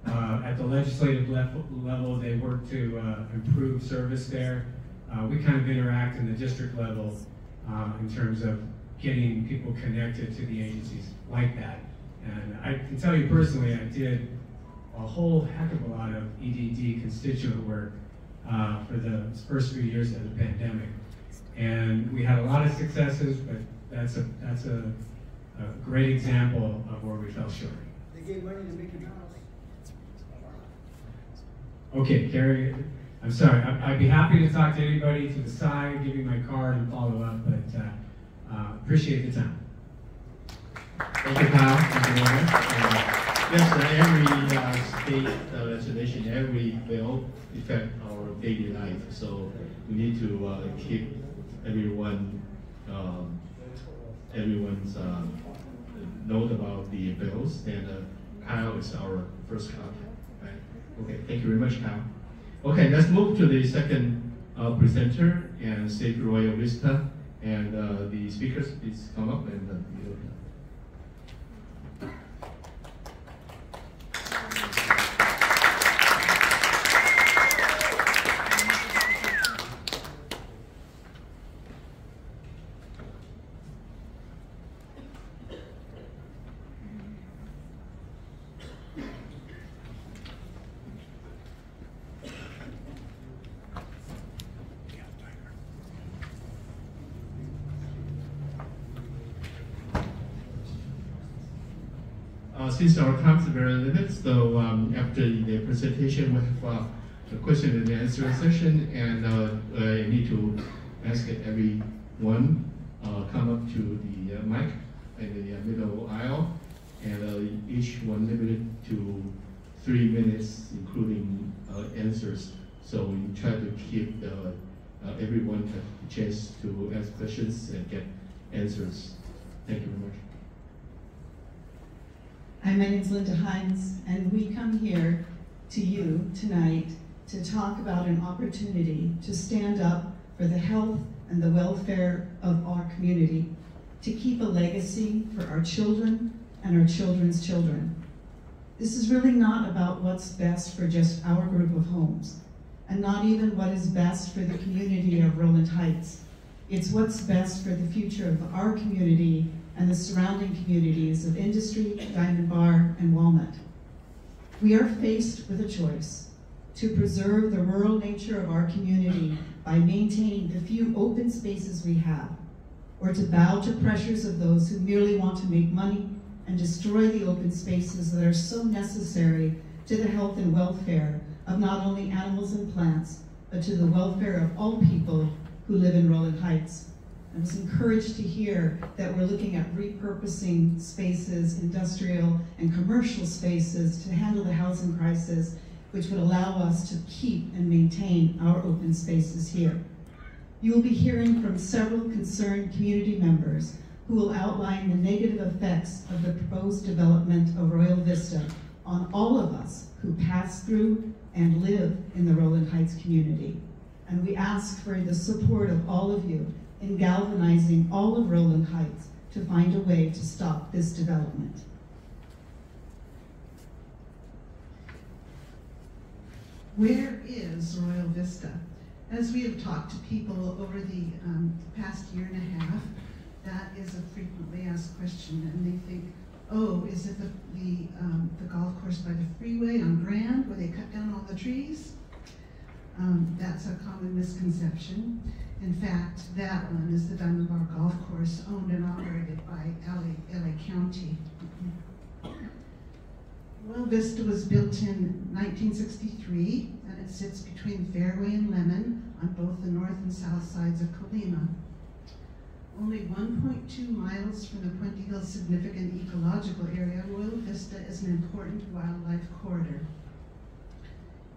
S10: at the legislative level, they work to improve service there. We kind of interact in the district level in terms of getting people connected to the agencies like that. And I can tell you personally, I did a whole heck of a lot of EDD constituent work for the first few years of the pandemic. And we had a lot of successes, but that's a great example of where we fell short.
S4: They gave money to Mickey Mouse.
S10: Okay, Cary, I'm sorry. I'd be happy to talk to anybody to the side, give you my card and follow up, but appreciate the time.
S1: Thank you, Kyle. Thank you, Robert. Yes, every state legislation, every bill affect our daily life. So we need to keep everyone's note about the bills. And Kyle is our first contact. Right? Okay, thank you very much, Kyle. Okay, let's move to the second presenter and State Royal Vista. And the speakers, please come up and since our time is very limited, so after the presentation, we have a question and answer session, and I need to ask everyone come up to the mic in the middle aisle, and each one limited to 3 minutes, including answers. So we try to keep everyone have a chance to ask questions and get answers. Thank you very much.
S11: Hi, my name is Linda Hines, and we come here to you tonight to talk about an opportunity to stand up for the health and the welfare of our community, to keep a legacy for our children and our children's children. This is really not about what's best for just our group of homes, and not even what is best for the community of Rowland Heights. It's what's best for the future of our community and the surrounding communities of Industry, Diamond Bar, and Walnut. We are faced with a choice: to preserve the rural nature of our community by maintaining the few open spaces we have, or to bow to pressures of those who merely want to make money and destroy the open spaces that are so necessary to the health and welfare of not only animals and plants, but to the welfare of all people who live in Rowland Heights. I was encouraged to hear that we're looking at repurposing spaces, industrial and commercial spaces, to handle the housing crisis, which would allow us to keep and maintain our open spaces here. You will be hearing from several concerned community members who will outline the negative effects of the proposed development of Royal Vista on all of us who pass through and live in the Rowland Heights community. And we ask for the support of all of you in galvanizing all of Rowland Heights to find a way to stop this development.
S12: Where is Royal Vista? As we have talked to people over the past year and a half, that is a frequently asked question, and they think, oh, is it the golf course by the freeway on Grand where they cut down all the trees? That's a common misconception. In fact, that one is the Diamond Bar Golf Course, owned and operated by LA County. Royal Vista was built in 1963, and it sits between Fairway and Lemon on both the north and south sides of Colima. Only 1.2 miles from the Puente Hills significant ecological area, Royal Vista is an important wildlife corridor.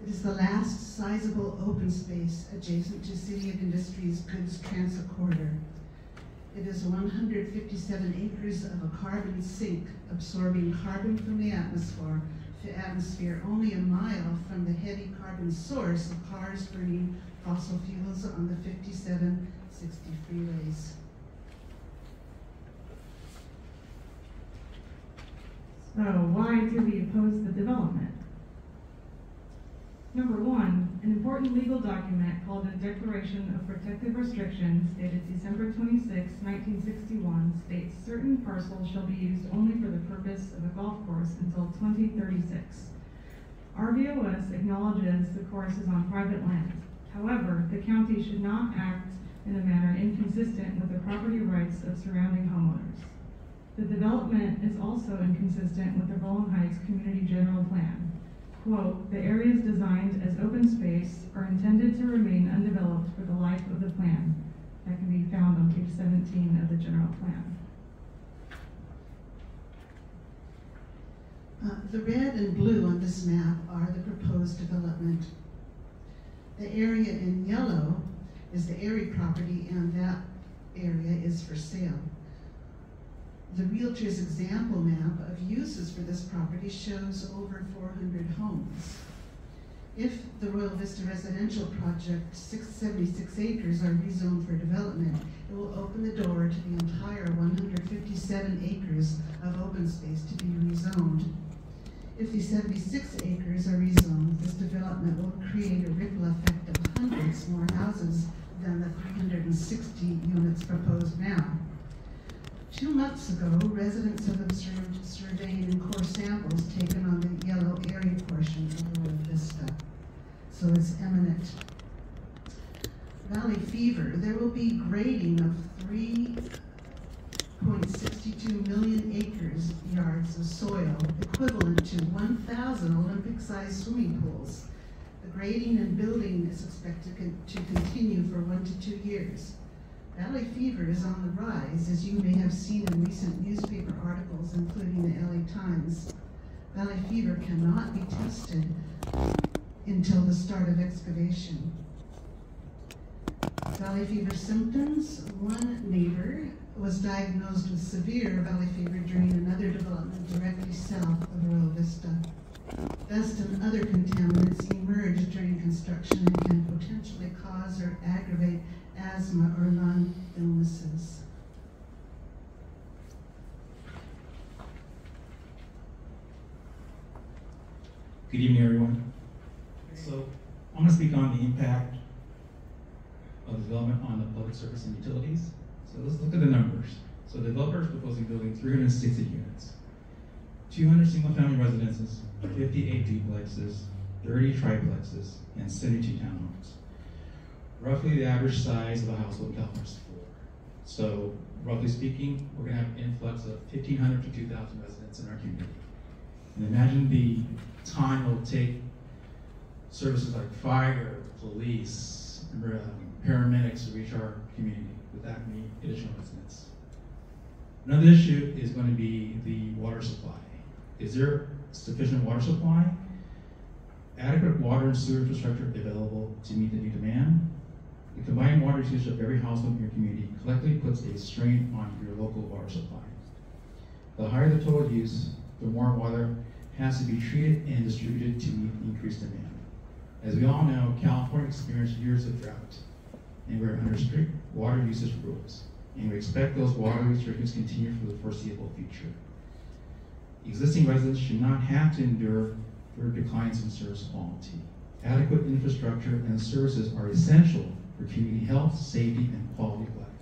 S12: It is the last sizable open space adjacent to City of Industries goods transit corridor. It is 157 acres of a carbon sink, absorbing carbon from the atmosphere only a mile from the heavy carbon source of cars burning fossil fuels on the 5760 freeways.
S13: So why do we oppose the development? Number one, An important legal document called a Declaration of Protective Restrictions, dated December 26, 1961, states certain parcels shall be used only for the purpose of a golf course until 2036. RVOS acknowledges the course is on private land. However, the county should not act in a manner inconsistent with the property rights of surrounding homeowners. The development is also inconsistent with the Rowland Heights Community General Plan. Quote, the areas designed as open space are intended to remain undeveloped for the life of the plan. That can be found on page 17 of the general plan.
S12: The red and blue on this map are the proposed development. The area in yellow is the Cary property, and that area is for sale. The Realtor's example map of uses for this property shows over 400 homes. If the Royal Vista residential project, 676 acres, are rezoned for development, it will open the door to the entire 157 acres of open space to be rezoned. If the 76 acres are rezoned, this development will create a ripple effect of hundreds more houses than the 360 units proposed now. 2 months ago, residents have observed surveying and core samples taken on the yellow area portion of the Royal Vista. So it's eminent. Valley Fever, there will be grading of 3.62 million yards of soil, equivalent to 1,000 Olympic-sized swimming pools. The grading and building is expected to continue for 1 to 2 years. Valley fever is on the rise, as you may have seen in recent newspaper articles, including the LA Times. Valley fever cannot be tested until the start of excavation. Valley fever symptoms. One neighbor was diagnosed with severe valley fever during another development directly south of Royal Vista. Dust and other contaminants emerge during construction and can potentially cause or aggravate asthma or lung illnesses.
S14: Good evening, everyone. So I'm going to speak on the impact of development on the public service and utilities. So let's look at the numbers. So the developer is proposing building 360 units, 200 single-family residences, 58 duplexes, 30 triplexes, and 72 townhomes. Roughly the average size of a household in California is 4. So roughly speaking, we're going to have an influx of 1,500 to 2,000 residents in our community. And imagine the time it will take services like fire, police, paramedics to reach our community with that many additional residents. Another issue is going to be the water supply. Is there sufficient water supply? Adequate water and sewer infrastructure available to meet the new demand? The combined water usage of every household in your community collectively puts a strain on your local water supply. The higher the total use, the more water has to be treated and distributed to meet increased demand. As we all know, California experienced years of drought, and we're under strict water usage rules, and we expect those water restrictions to continue for the foreseeable future. Existing residents should not have to endure further declines in service quality. Adequate infrastructure and services are essential for community health, safety, and quality of life.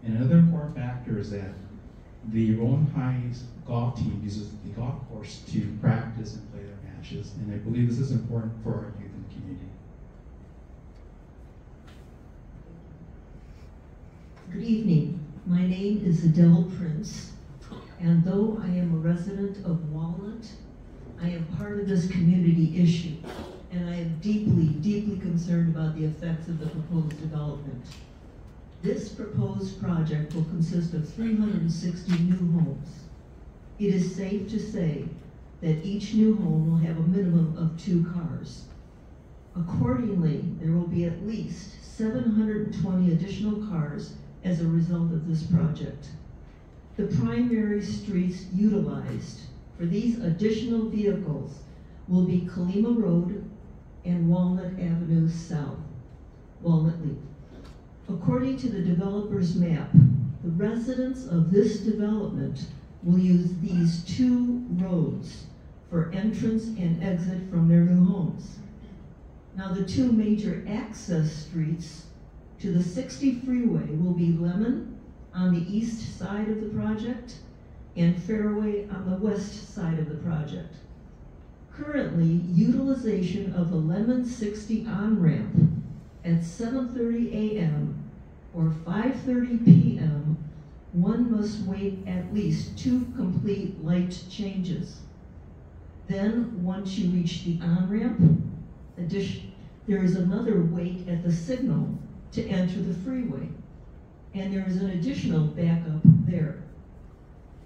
S14: And another important factor is that the Rowland Heights golf team uses the golf course to practice and play their matches, and I believe this is important for our youth in the community.
S15: Good evening. My name is Adele Prince, and though I am a resident of Walnut, I am part of this community issue, and I am deeply, deeply concerned about the effects of the proposed development. This proposed project will consist of 360 new homes. It is safe to say that each new home will have a minimum of 2 cars. Accordingly, there will be at least 720 additional cars as a result of this project. The primary streets utilized for these additional vehicles will be Colima Road and Walnut Avenue South, Walnut Leaf. According to the developer's map, the residents of this development will use these 2 roads for entrance and exit from their new homes. Now, the two major access streets to the 60 freeway will be Lemon on the east side of the project and Fairway on the west side of the project. Currently, utilization of the Lemon 60 on-ramp at 7:30 a.m. or 5:30 p.m., one must wait at least 2 complete light changes. Then, once you reach the on-ramp, there is another wait at the signal to enter the freeway, and there is an additional backup there.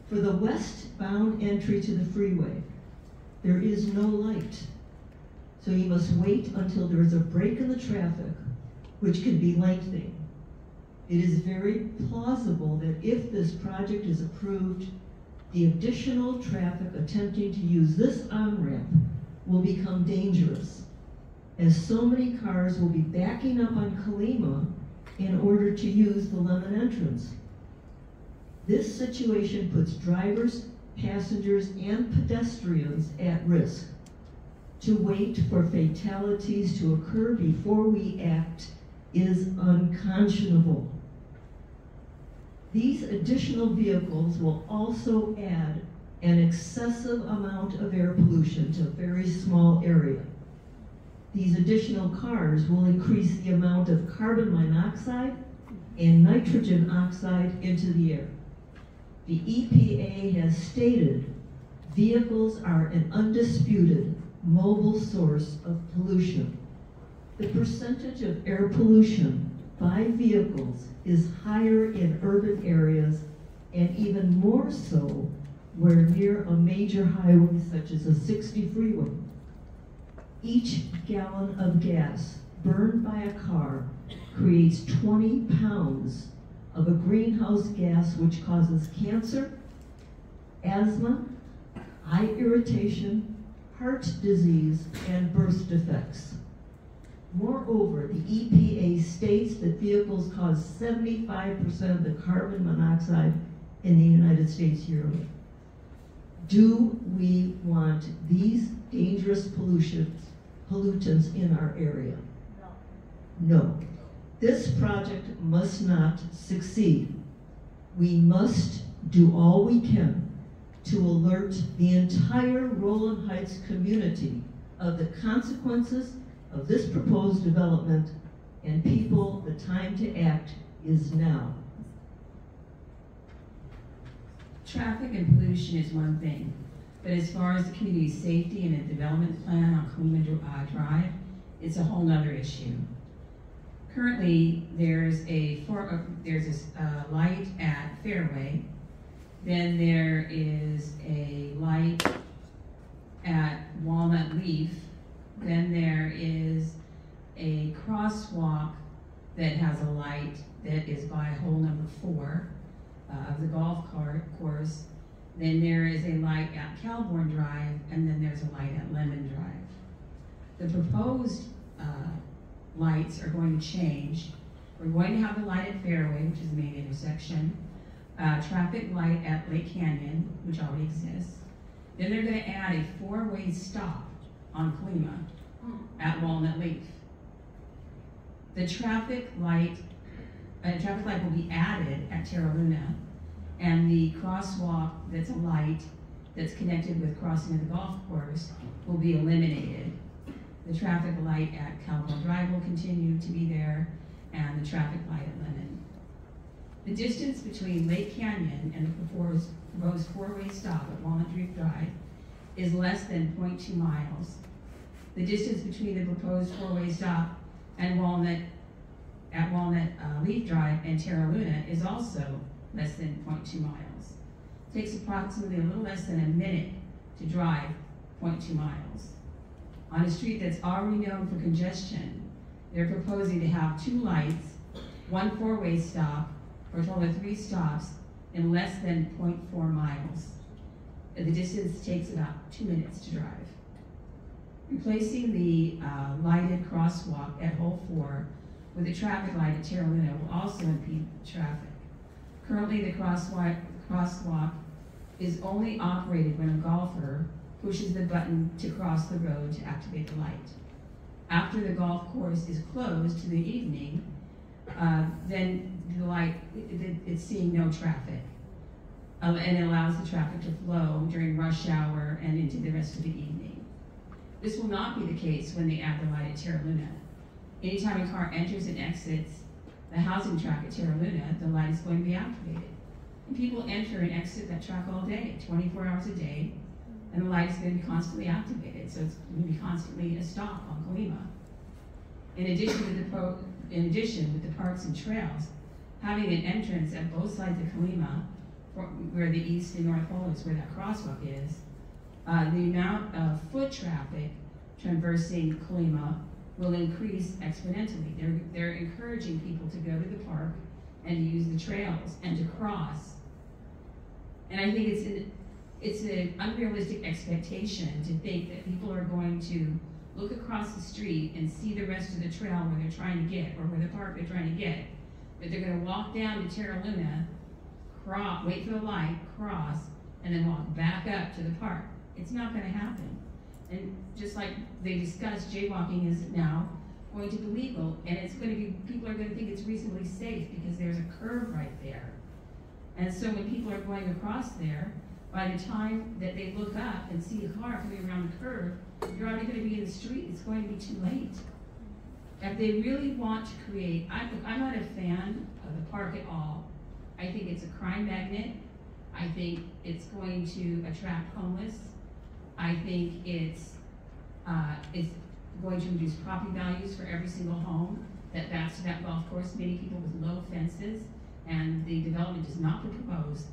S15: For the westbound entry to the freeway, there is no light, so you must wait until there is a break in the traffic, which can be lengthening. It is very plausible that if this project is approved, the additional traffic attempting to use this on-ramp will become dangerous, as so many cars will be backing up on Colima in order to use the Lemon entrance. This situation puts drivers, passengers, and pedestrians at risk. To wait for fatalities to occur before we act is unconscionable. These additional vehicles will also add an excessive amount of air pollution to a very small area. These additional cars will increase the amount of carbon monoxide and nitrogen oxide into the air. The EPA has stated vehicles are an undisputed mobile source of pollution. The percentage of air pollution by vehicles is higher in urban areas and even more so where near a major highway such as the 60 freeway. Each gallon of gas burned by a car creates 20 pounds of a greenhouse gas which causes cancer, asthma, eye irritation, heart disease, and birth defects. Moreover, the EPA states that vehicles cause 75% of the carbon monoxide in the United States yearly. Do we want these dangerous pollutants in our area? No. This project must not succeed. We must do all we can to alert the entire Rowland Heights community of the consequences of this proposed development, and people, the time to act is now.
S16: Traffic and pollution is one thing, but as far as the community safety and a development plan on Colima Drive, it's a whole nother issue. Currently, there's a light at Fairway, then there is a light at Walnut Leaf, then there is a crosswalk that has a light that is by hole number 4 of the golf course. Then there is a light at Calderon Drive, and then there's a light at Lemon Drive. The proposed lights are going to change. We're going to have the light at Fairway, which is the main intersection, traffic light at Lake Canyon, which already exists. Then they're going to add a 4-way stop on Colima at Walnut Leaf. The traffic light will be added at Terra Luna, and the crosswalk that's a light that's connected with crossing of the golf course will be eliminated. The traffic light at Calderon Drive will continue to be there, and the traffic light at Lemon. The distance between Lake Canyon and the proposed 4-way stop at Walnut Leaf Drive is less than 0.2 miles. The distance between the proposed 4-way stop and Walnut Leaf Drive and Terra Luna is also less than 0.2 miles. It takes approximately a little less than a minute to drive 0.2 miles. On a street that's already known for congestion, they're proposing to have 2 lights, 1 4-way stop, for a total of 3 stops in less than 0.4 miles. The distance takes about 2 minutes to drive. Replacing the lighted crosswalk at hole 4 with a traffic light at Terra Luna will also impede traffic. Currently, the crosswalk is only operated when a golfer pushes the button to cross the road to activate the light. After the golf course is closed to the evening, then the light, it's seeing no traffic. And it allows the traffic to flow during rush hour and into the rest of the evening. This will not be the case when they add the light at Terra Luna. Anytime a car enters and exits the housing track at Terra Luna, the light is going to be activated. And people enter and exit that track all day, 24 hours a day, and the light is going to be constantly activated, so it's going to be constantly a stop on Colima. In addition, with the parks and trails, having an entrance at both sides of Colima, where the east and north pole is, where that crosswalk is, the amount of foot traffic traversing Colima will increase exponentially. They're encouraging people to go to the park and to use the trails and to cross. And I think it's an unrealistic expectation to think that people are going to look across the street and see the rest of the trail where they're trying to get, or where the park they're trying to get. But they're going to walk down to Terra Luna, wait for the light, cross, and then walk back up to the park. It's not going to happen. And just like they discussed, jaywalking is now going to be legal, and it's going to be, people are going to think it's reasonably safe because there's a curve right there. And so when people are going across there, by the time that they look up and see a car coming around the curve, you're already going to be in the street. It's going to be too late. If they really want to create, I'm not a fan of the park at all. I think it's a crime magnet. I think it's going to attract homeless. I think it's going to reduce property values for every single home that backs to that golf course. Many people with low fences, and the development does not propose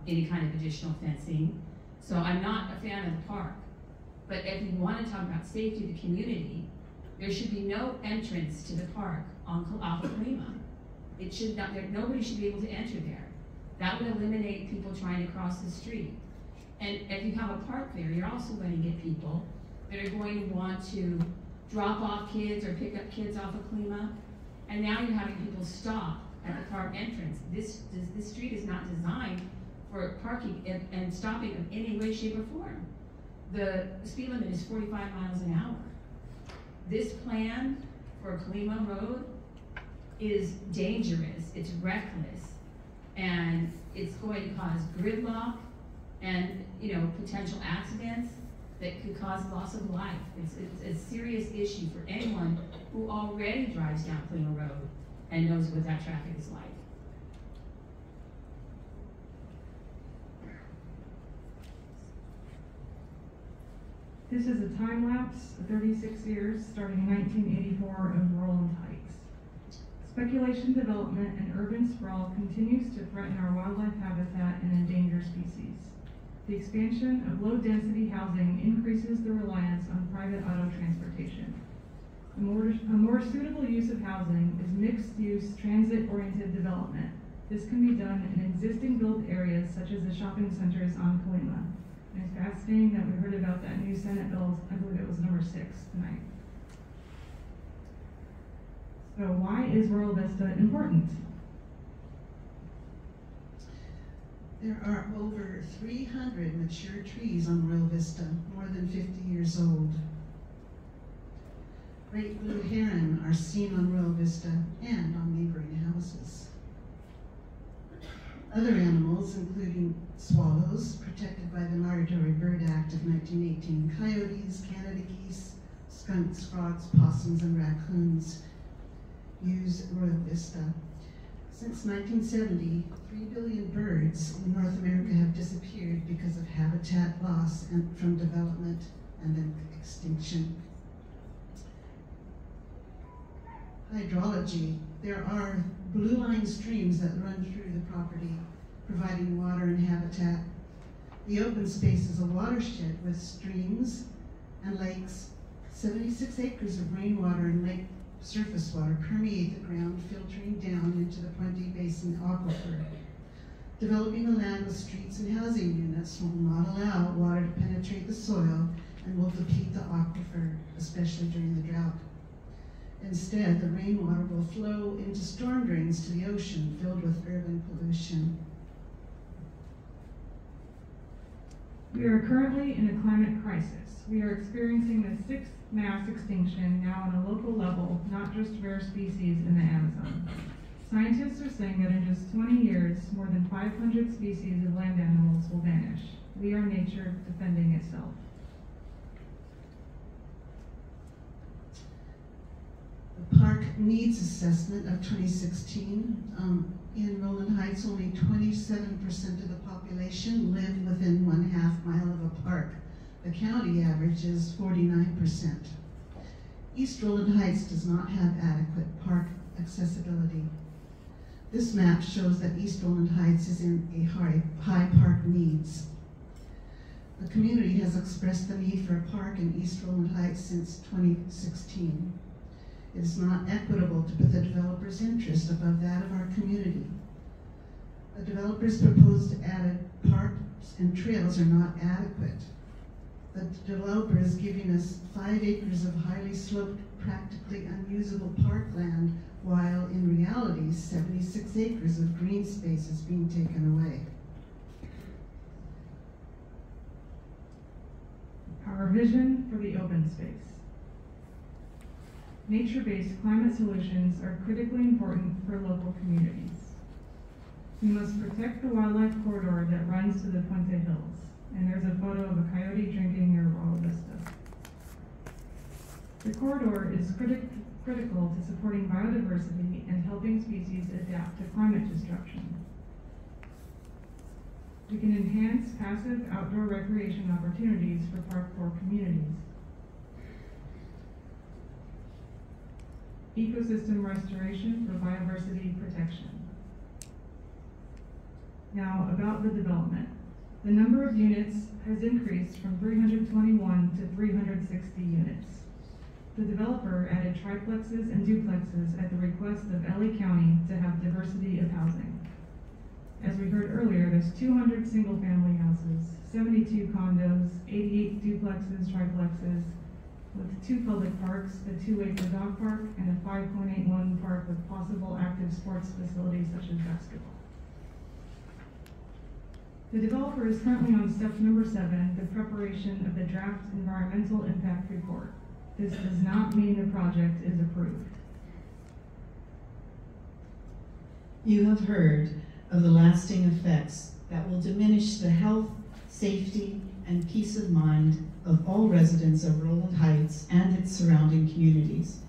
S16: any kind of additional fencing. So I'm not a fan of the park. But if you want to talk about safety of the community, there should be no entrance to the park off of Colima. It should not, nobody should be able to enter there. That would eliminate people trying to cross the street. And if you have a park there, you're also going to get people that are going to want to drop off kids or pick up kids off of Colima. And now you're having people stop at the park entrance. This street is not designed for parking and stopping in any way, shape, or form. The speed limit is 45 miles an hour. This plan for Colima Road is dangerous, it's reckless, and it's going to cause gridlock and potential accidents that could cause loss of life. It's a serious issue for anyone who already drives down Colima Road and knows what that traffic is like.
S13: This is a time lapse of 36 years, starting in 1984 of Roland Heights. Speculation development and urban sprawl continues to threaten our wildlife habitat and endanger species. The expansion of low-density housing increases the reliance on private auto transportation. A more suitable use of housing is mixed-use, transit-oriented development. This can be done in existing built areas such as the shopping centers on Colima. And it's fascinating that we heard about that new Senate bill, I believe it was number 6 tonight. So why is Royal Vista important?
S12: There are over 300 mature trees on Royal Vista, more than 50 years old. Great blue heron are seen on Royal Vista and on neighboring houses. Other animals, including swallows, protected by the Migratory Bird Act of 1918, coyotes, Canada geese, skunks, frogs, possums, and raccoons, use Royal Vista. Since 1970, 3 billion birds in North America have disappeared because of habitat loss and from development and then extinction. Hydrology. There are blue line streams that run through the property, providing water and habitat. The open space is a watershed with streams and lakes. 76 acres of rainwater and lake surface water permeate the ground, filtering down into the Puente Basin aquifer. Developing the land with streets and housing units will not allow water to penetrate the soil and will deplete the aquifer, especially during the drought. Instead, the rainwater will flow into storm drains to the ocean, filled with urban pollution.
S13: We are currently in a climate crisis. We are experiencing the 6th mass extinction now on a local level, not just rare species in the Amazon. Scientists are saying that in just 20 years, more than 500 species of land animals will vanish. We are nature defending itself.
S12: The park needs assessment of 2016. In Rowland Heights, only 27% of the population live within 1/2 mile of a park. The county average is 49%. East Rowland Heights does not have adequate park accessibility. This map shows that East Rowland Heights is in a high park needs. The community has expressed the need for a park in East Rowland Heights since 2016. It is not equitable to put the developer's interest above that of our community. The developer's proposed added parks and trails are not adequate. The developer is giving us 5 acres of highly sloped, practically unusable parkland, while in reality, 76 acres of green space is being taken away.
S13: Our vision for the open space. Nature-based climate solutions are critically important for local communities. We must protect the wildlife corridor that runs to the Puente Hills, and there's a photo of a coyote drinking near Royal Vista. The corridor is critical to supporting biodiversity and helping species adapt to climate disruption. We can enhance passive outdoor recreation opportunities for park-poor communities. Ecosystem restoration for biodiversity protection. Now, about the development. The number of units has increased from 321 to 360 units. The developer added triplexes and duplexes at the request of LA County to have diversity of housing. As we heard earlier, there's 200 single-family houses, 72 condos, 88 duplexes, triplexes, with 2 public parks, a 2-acre dog park, and a 5.81 park with possible active sports facilities such as basketball. The developer is currently on step number 7, the preparation of the draft environmental impact report. This does not mean the project is approved.
S11: You have heard of the lasting effects that will diminish the health, safety, and peace of mind of all residents of Rowland Heights and its surrounding communities.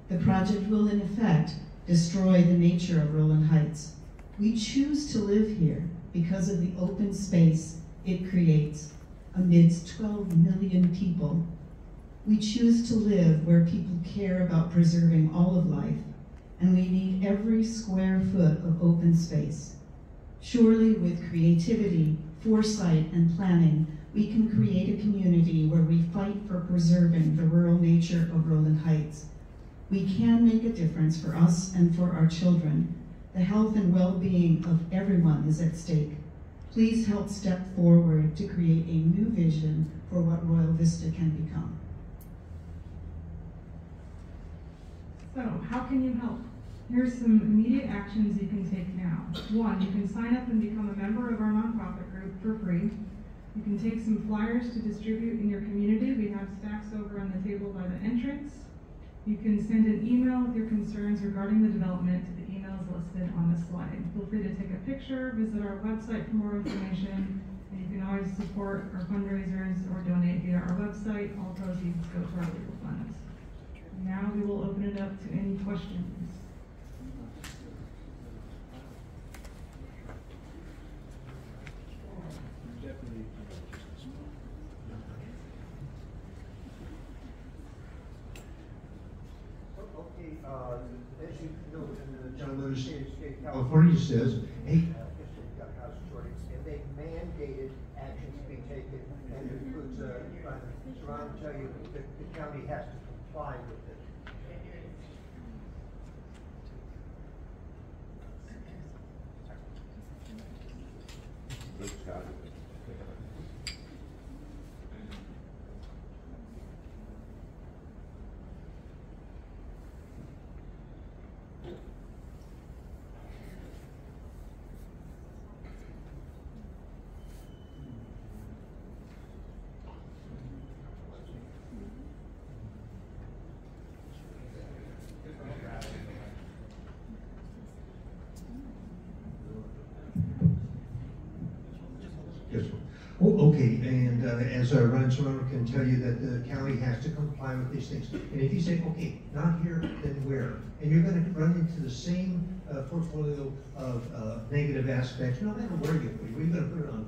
S11: The project will, in effect, destroy the nature of Rowland Heights. We choose to live here because of the open space it creates amidst 12 million people. We choose to live where people care about preserving all of life, and we need every square foot of open space. Surely with creativity, foresight, and planning, we can create a community where we fight for preserving the rural nature of Rowland Heights. We can make a difference for us and for our children. The health and well-being of everyone is at stake. Please help step forward to create a new vision for what Royal Vista can become.
S13: So, how can you help? Here's some immediate actions you can take now. 1, you can sign up and become a member of our nonprofit group for free. You can take some flyers to distribute in your community. We have stacks over on the table by the entrance. You can send an email with your concerns regarding the development to the emails listed on the slide. Feel free to take a picture, visit our website for more information, and you can always support our fundraisers or donate via our website. All proceeds go to our legal funds. Now we will open it up to any questions.
S17: As you know, in the John State California says, hey, and they mandated actions be taken, and it includes, Serrano tell you that the county has to comply with it.
S18: Oh, okay, and as Ryan Serrano can tell you that the county has to comply with these things. And if you say, okay, not here, then where? And you're going to run into the same portfolio of negative aspects, no matter where you put it. We're going to put it on,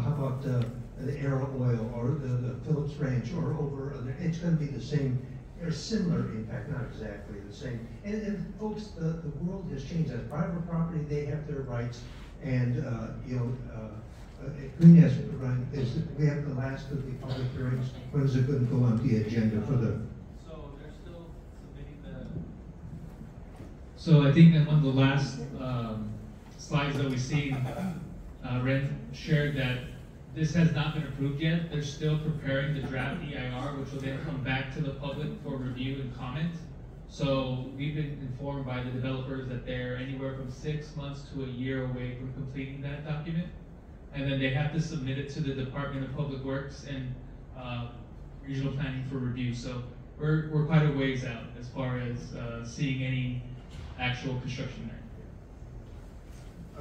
S18: how about the Arrow Oil or the Phillips Ranch or over, it's going to be the same, or similar impact, not exactly the same. And folks, the world has changed. As private property, they have their rights, and you know, yes, Ryan, we have the last of the public hearings. When is it going to go on the agenda for the?
S6: So they're still submitting the. So I think that one of the last slides that we've seen, Ren shared that this has not been approved yet. They're still preparing the draft EIR, which will then come back to the public for review and comment. So we've been informed by the developers that they're anywhere from 6 months to a year away from completing that document. And then they have to submit it to the Department of Public Works and Regional Planning for review. So we're quite a ways out as far as seeing any actual construction there.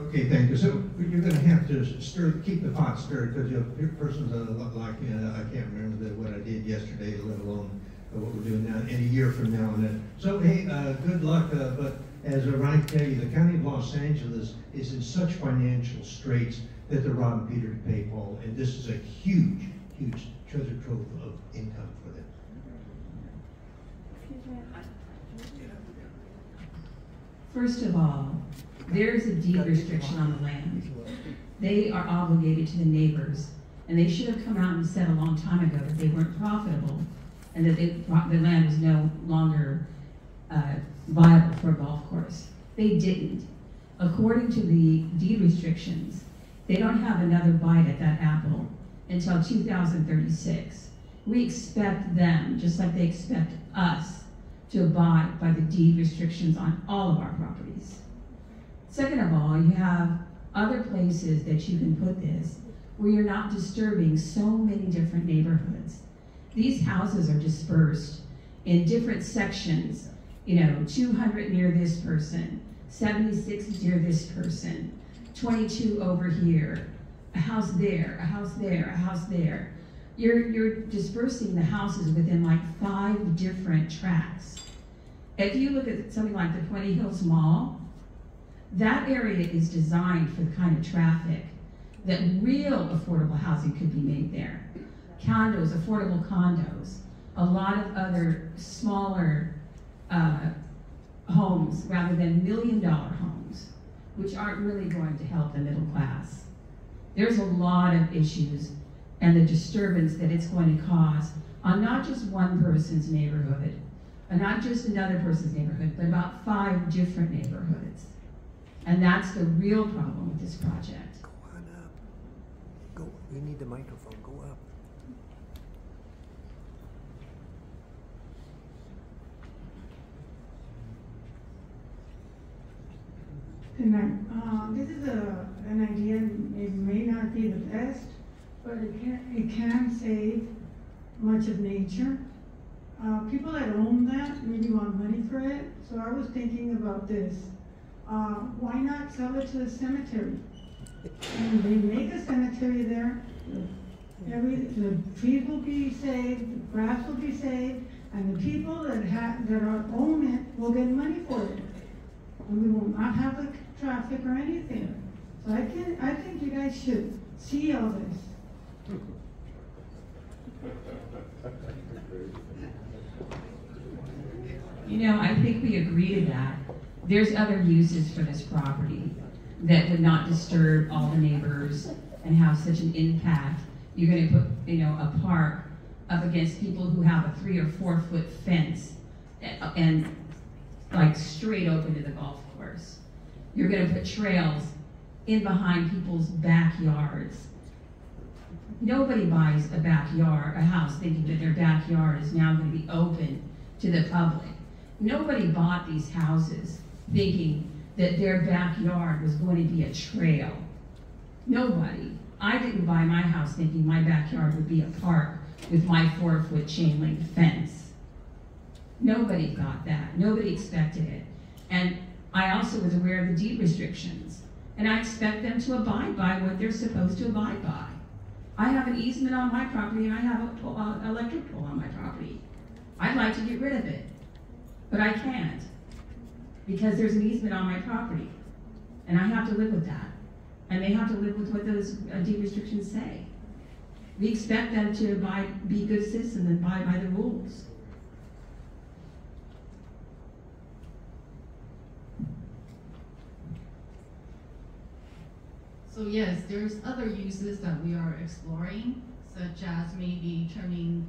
S18: Okay, thank you. So you're going to have to keep the pot stirred, because your person's like me. I can't remember what I did yesterday, let alone what we're doing now, in a year from now. And then, so hey, good luck. But as Ryan can tell you, the County of Los Angeles is in such financial straits that they're robbing Peter to pay Paul, and this is a huge, huge treasure trove of income for them.
S16: First of all, there's a deed restriction on the land. They are obligated to the neighbors, and they should have come out and said a long time ago that they weren't profitable and that the land was no longer viable for a golf course. They didn't. According to the deed restrictions, they don't have another bite at that apple until 2036. We expect them, just like they expect us, to abide by the deed restrictions on all of our properties. Second of all, you have other places that you can put this where you're not disturbing so many different neighborhoods. These houses are dispersed in different sections, 200 near this person, 76 near this person, 22 over here, a house there, a house there, a house there. You're dispersing the houses within like 5 different tracts. If you look at something like the 20 Hills Mall, that area is designed for the kind of traffic that real affordable housing could be made there. Condos, affordable condos, a lot of other smaller homes rather than $1 million homes, which aren't really going to help the middle class. There's a lot of issues and the disturbance that it's going to cause on not just one person's neighborhood, and not just another person's neighborhood, but about 5 different neighborhoods. And that's the real problem with this project.
S3: Go on up. Go. You need the microphone. Go up.
S19: Good night. This is an idea. It may not be the best, but it can save much of nature. People that own that really want money for it. So I was thinking about this. Why not sell it to the cemetery? And they make a cemetery there. The trees will be saved, the grass will be saved, and the people that own it will get money for it. And we will not have the traffic or anything. So I think you guys should see all this.
S16: I think we agree to that. There's other uses for this property that would not disturb all the neighbors and have such an impact. You're going to put, a park up against people who have a 3 or 4 foot fence and like straight open to the golf course. You're going to put trails in behind people's backyards. Nobody buys a house thinking that their backyard is now going to be open to the public. Nobody bought these houses thinking that their backyard was going to be a trail. Nobody. I didn't buy my house thinking my backyard would be a park with my 4 foot chain link fence. Nobody thought that. Nobody expected it. And I also was aware of the deed restrictions. And I expect them to abide by what they're supposed to abide by. I have an easement on my property and I have an electric pole on my property. I'd like to get rid of it, but I can't because there's an easement on my property and I have to live with that. And they have to live with what those deed restrictions say. We expect them to be good citizens and abide by the rules.
S20: So yes, there's other uses that we are exploring, such as maybe having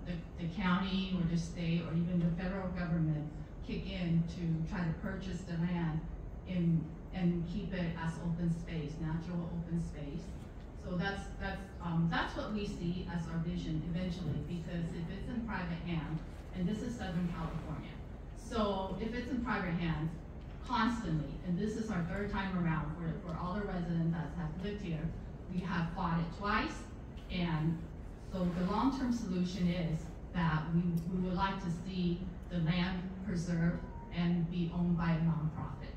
S20: the county or the state or even the federal government kick in to try to purchase the land and keep it as open space, natural open space. So that's what we see as our vision eventually, because if it's in private hands, and this is Southern California, so if it's in private hands constantly, and this is our third time around for all the residents that have lived here, we have fought it twice, and so the long-term solution is that we would like to see the land preserved and be owned by a nonprofit.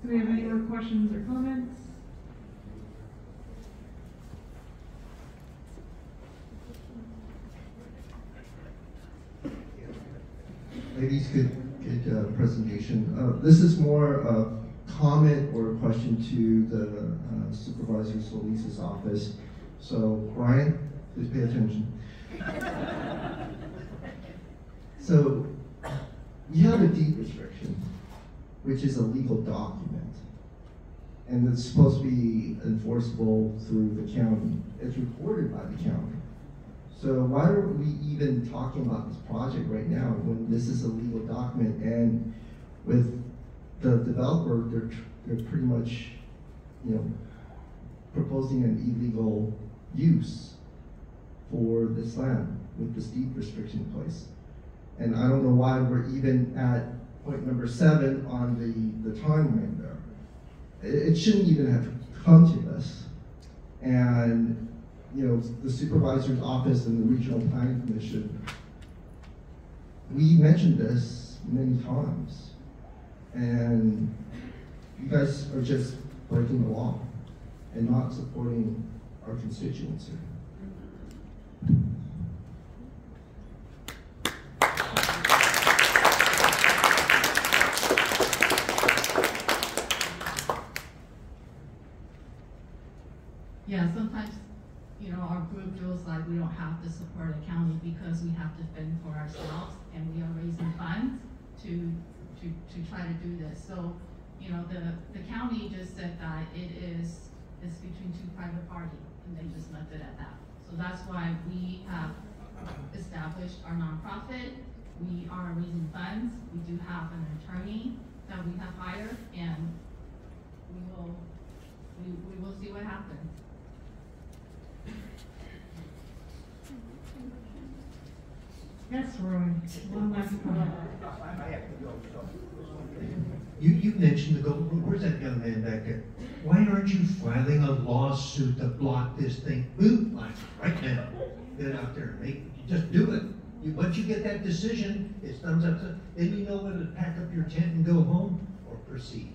S13: Do we have any more questions or comments?
S8: Ladies, good presentation. This is more a comment or a question to the Supervisor Solis' office. So, Ryan, please pay attention. So, you have a deed restriction, which is a legal document, and it's supposed to be enforceable through the county. It's recorded by the county. So why are we even talking about this project right now when this is a legal document, and with the developer, they're pretty much, proposing an illegal use for this land with this deed restriction in place. And I don't know why we're even at point number 7 on the timeline there. It shouldn't even have come to this. And the supervisor's office and the regional planning commission, we mentioned this many times, and you guys are just breaking the law and not supporting our constituents here.
S20: Yeah, sometimes, our group feels like we don't have to support a county because we have to fend for ourselves, and we are raising funds to try to do this. So, the county just said that it's between 2 private parties, and they just left it at that. So that's why we have established our nonprofit. We are raising funds. We do have an attorney that we have hired, and we will see what happens.
S13: Yes, Roy. One last comment.
S17: I have to go. You mentioned the gold. Where's that young man back there? Why aren't you filing a lawsuit to block this thing? Boom, right now. Get out there. Just do it. Once you get that decision, it's thumbs up. Then you know whether to pack up your tent and go home or proceed.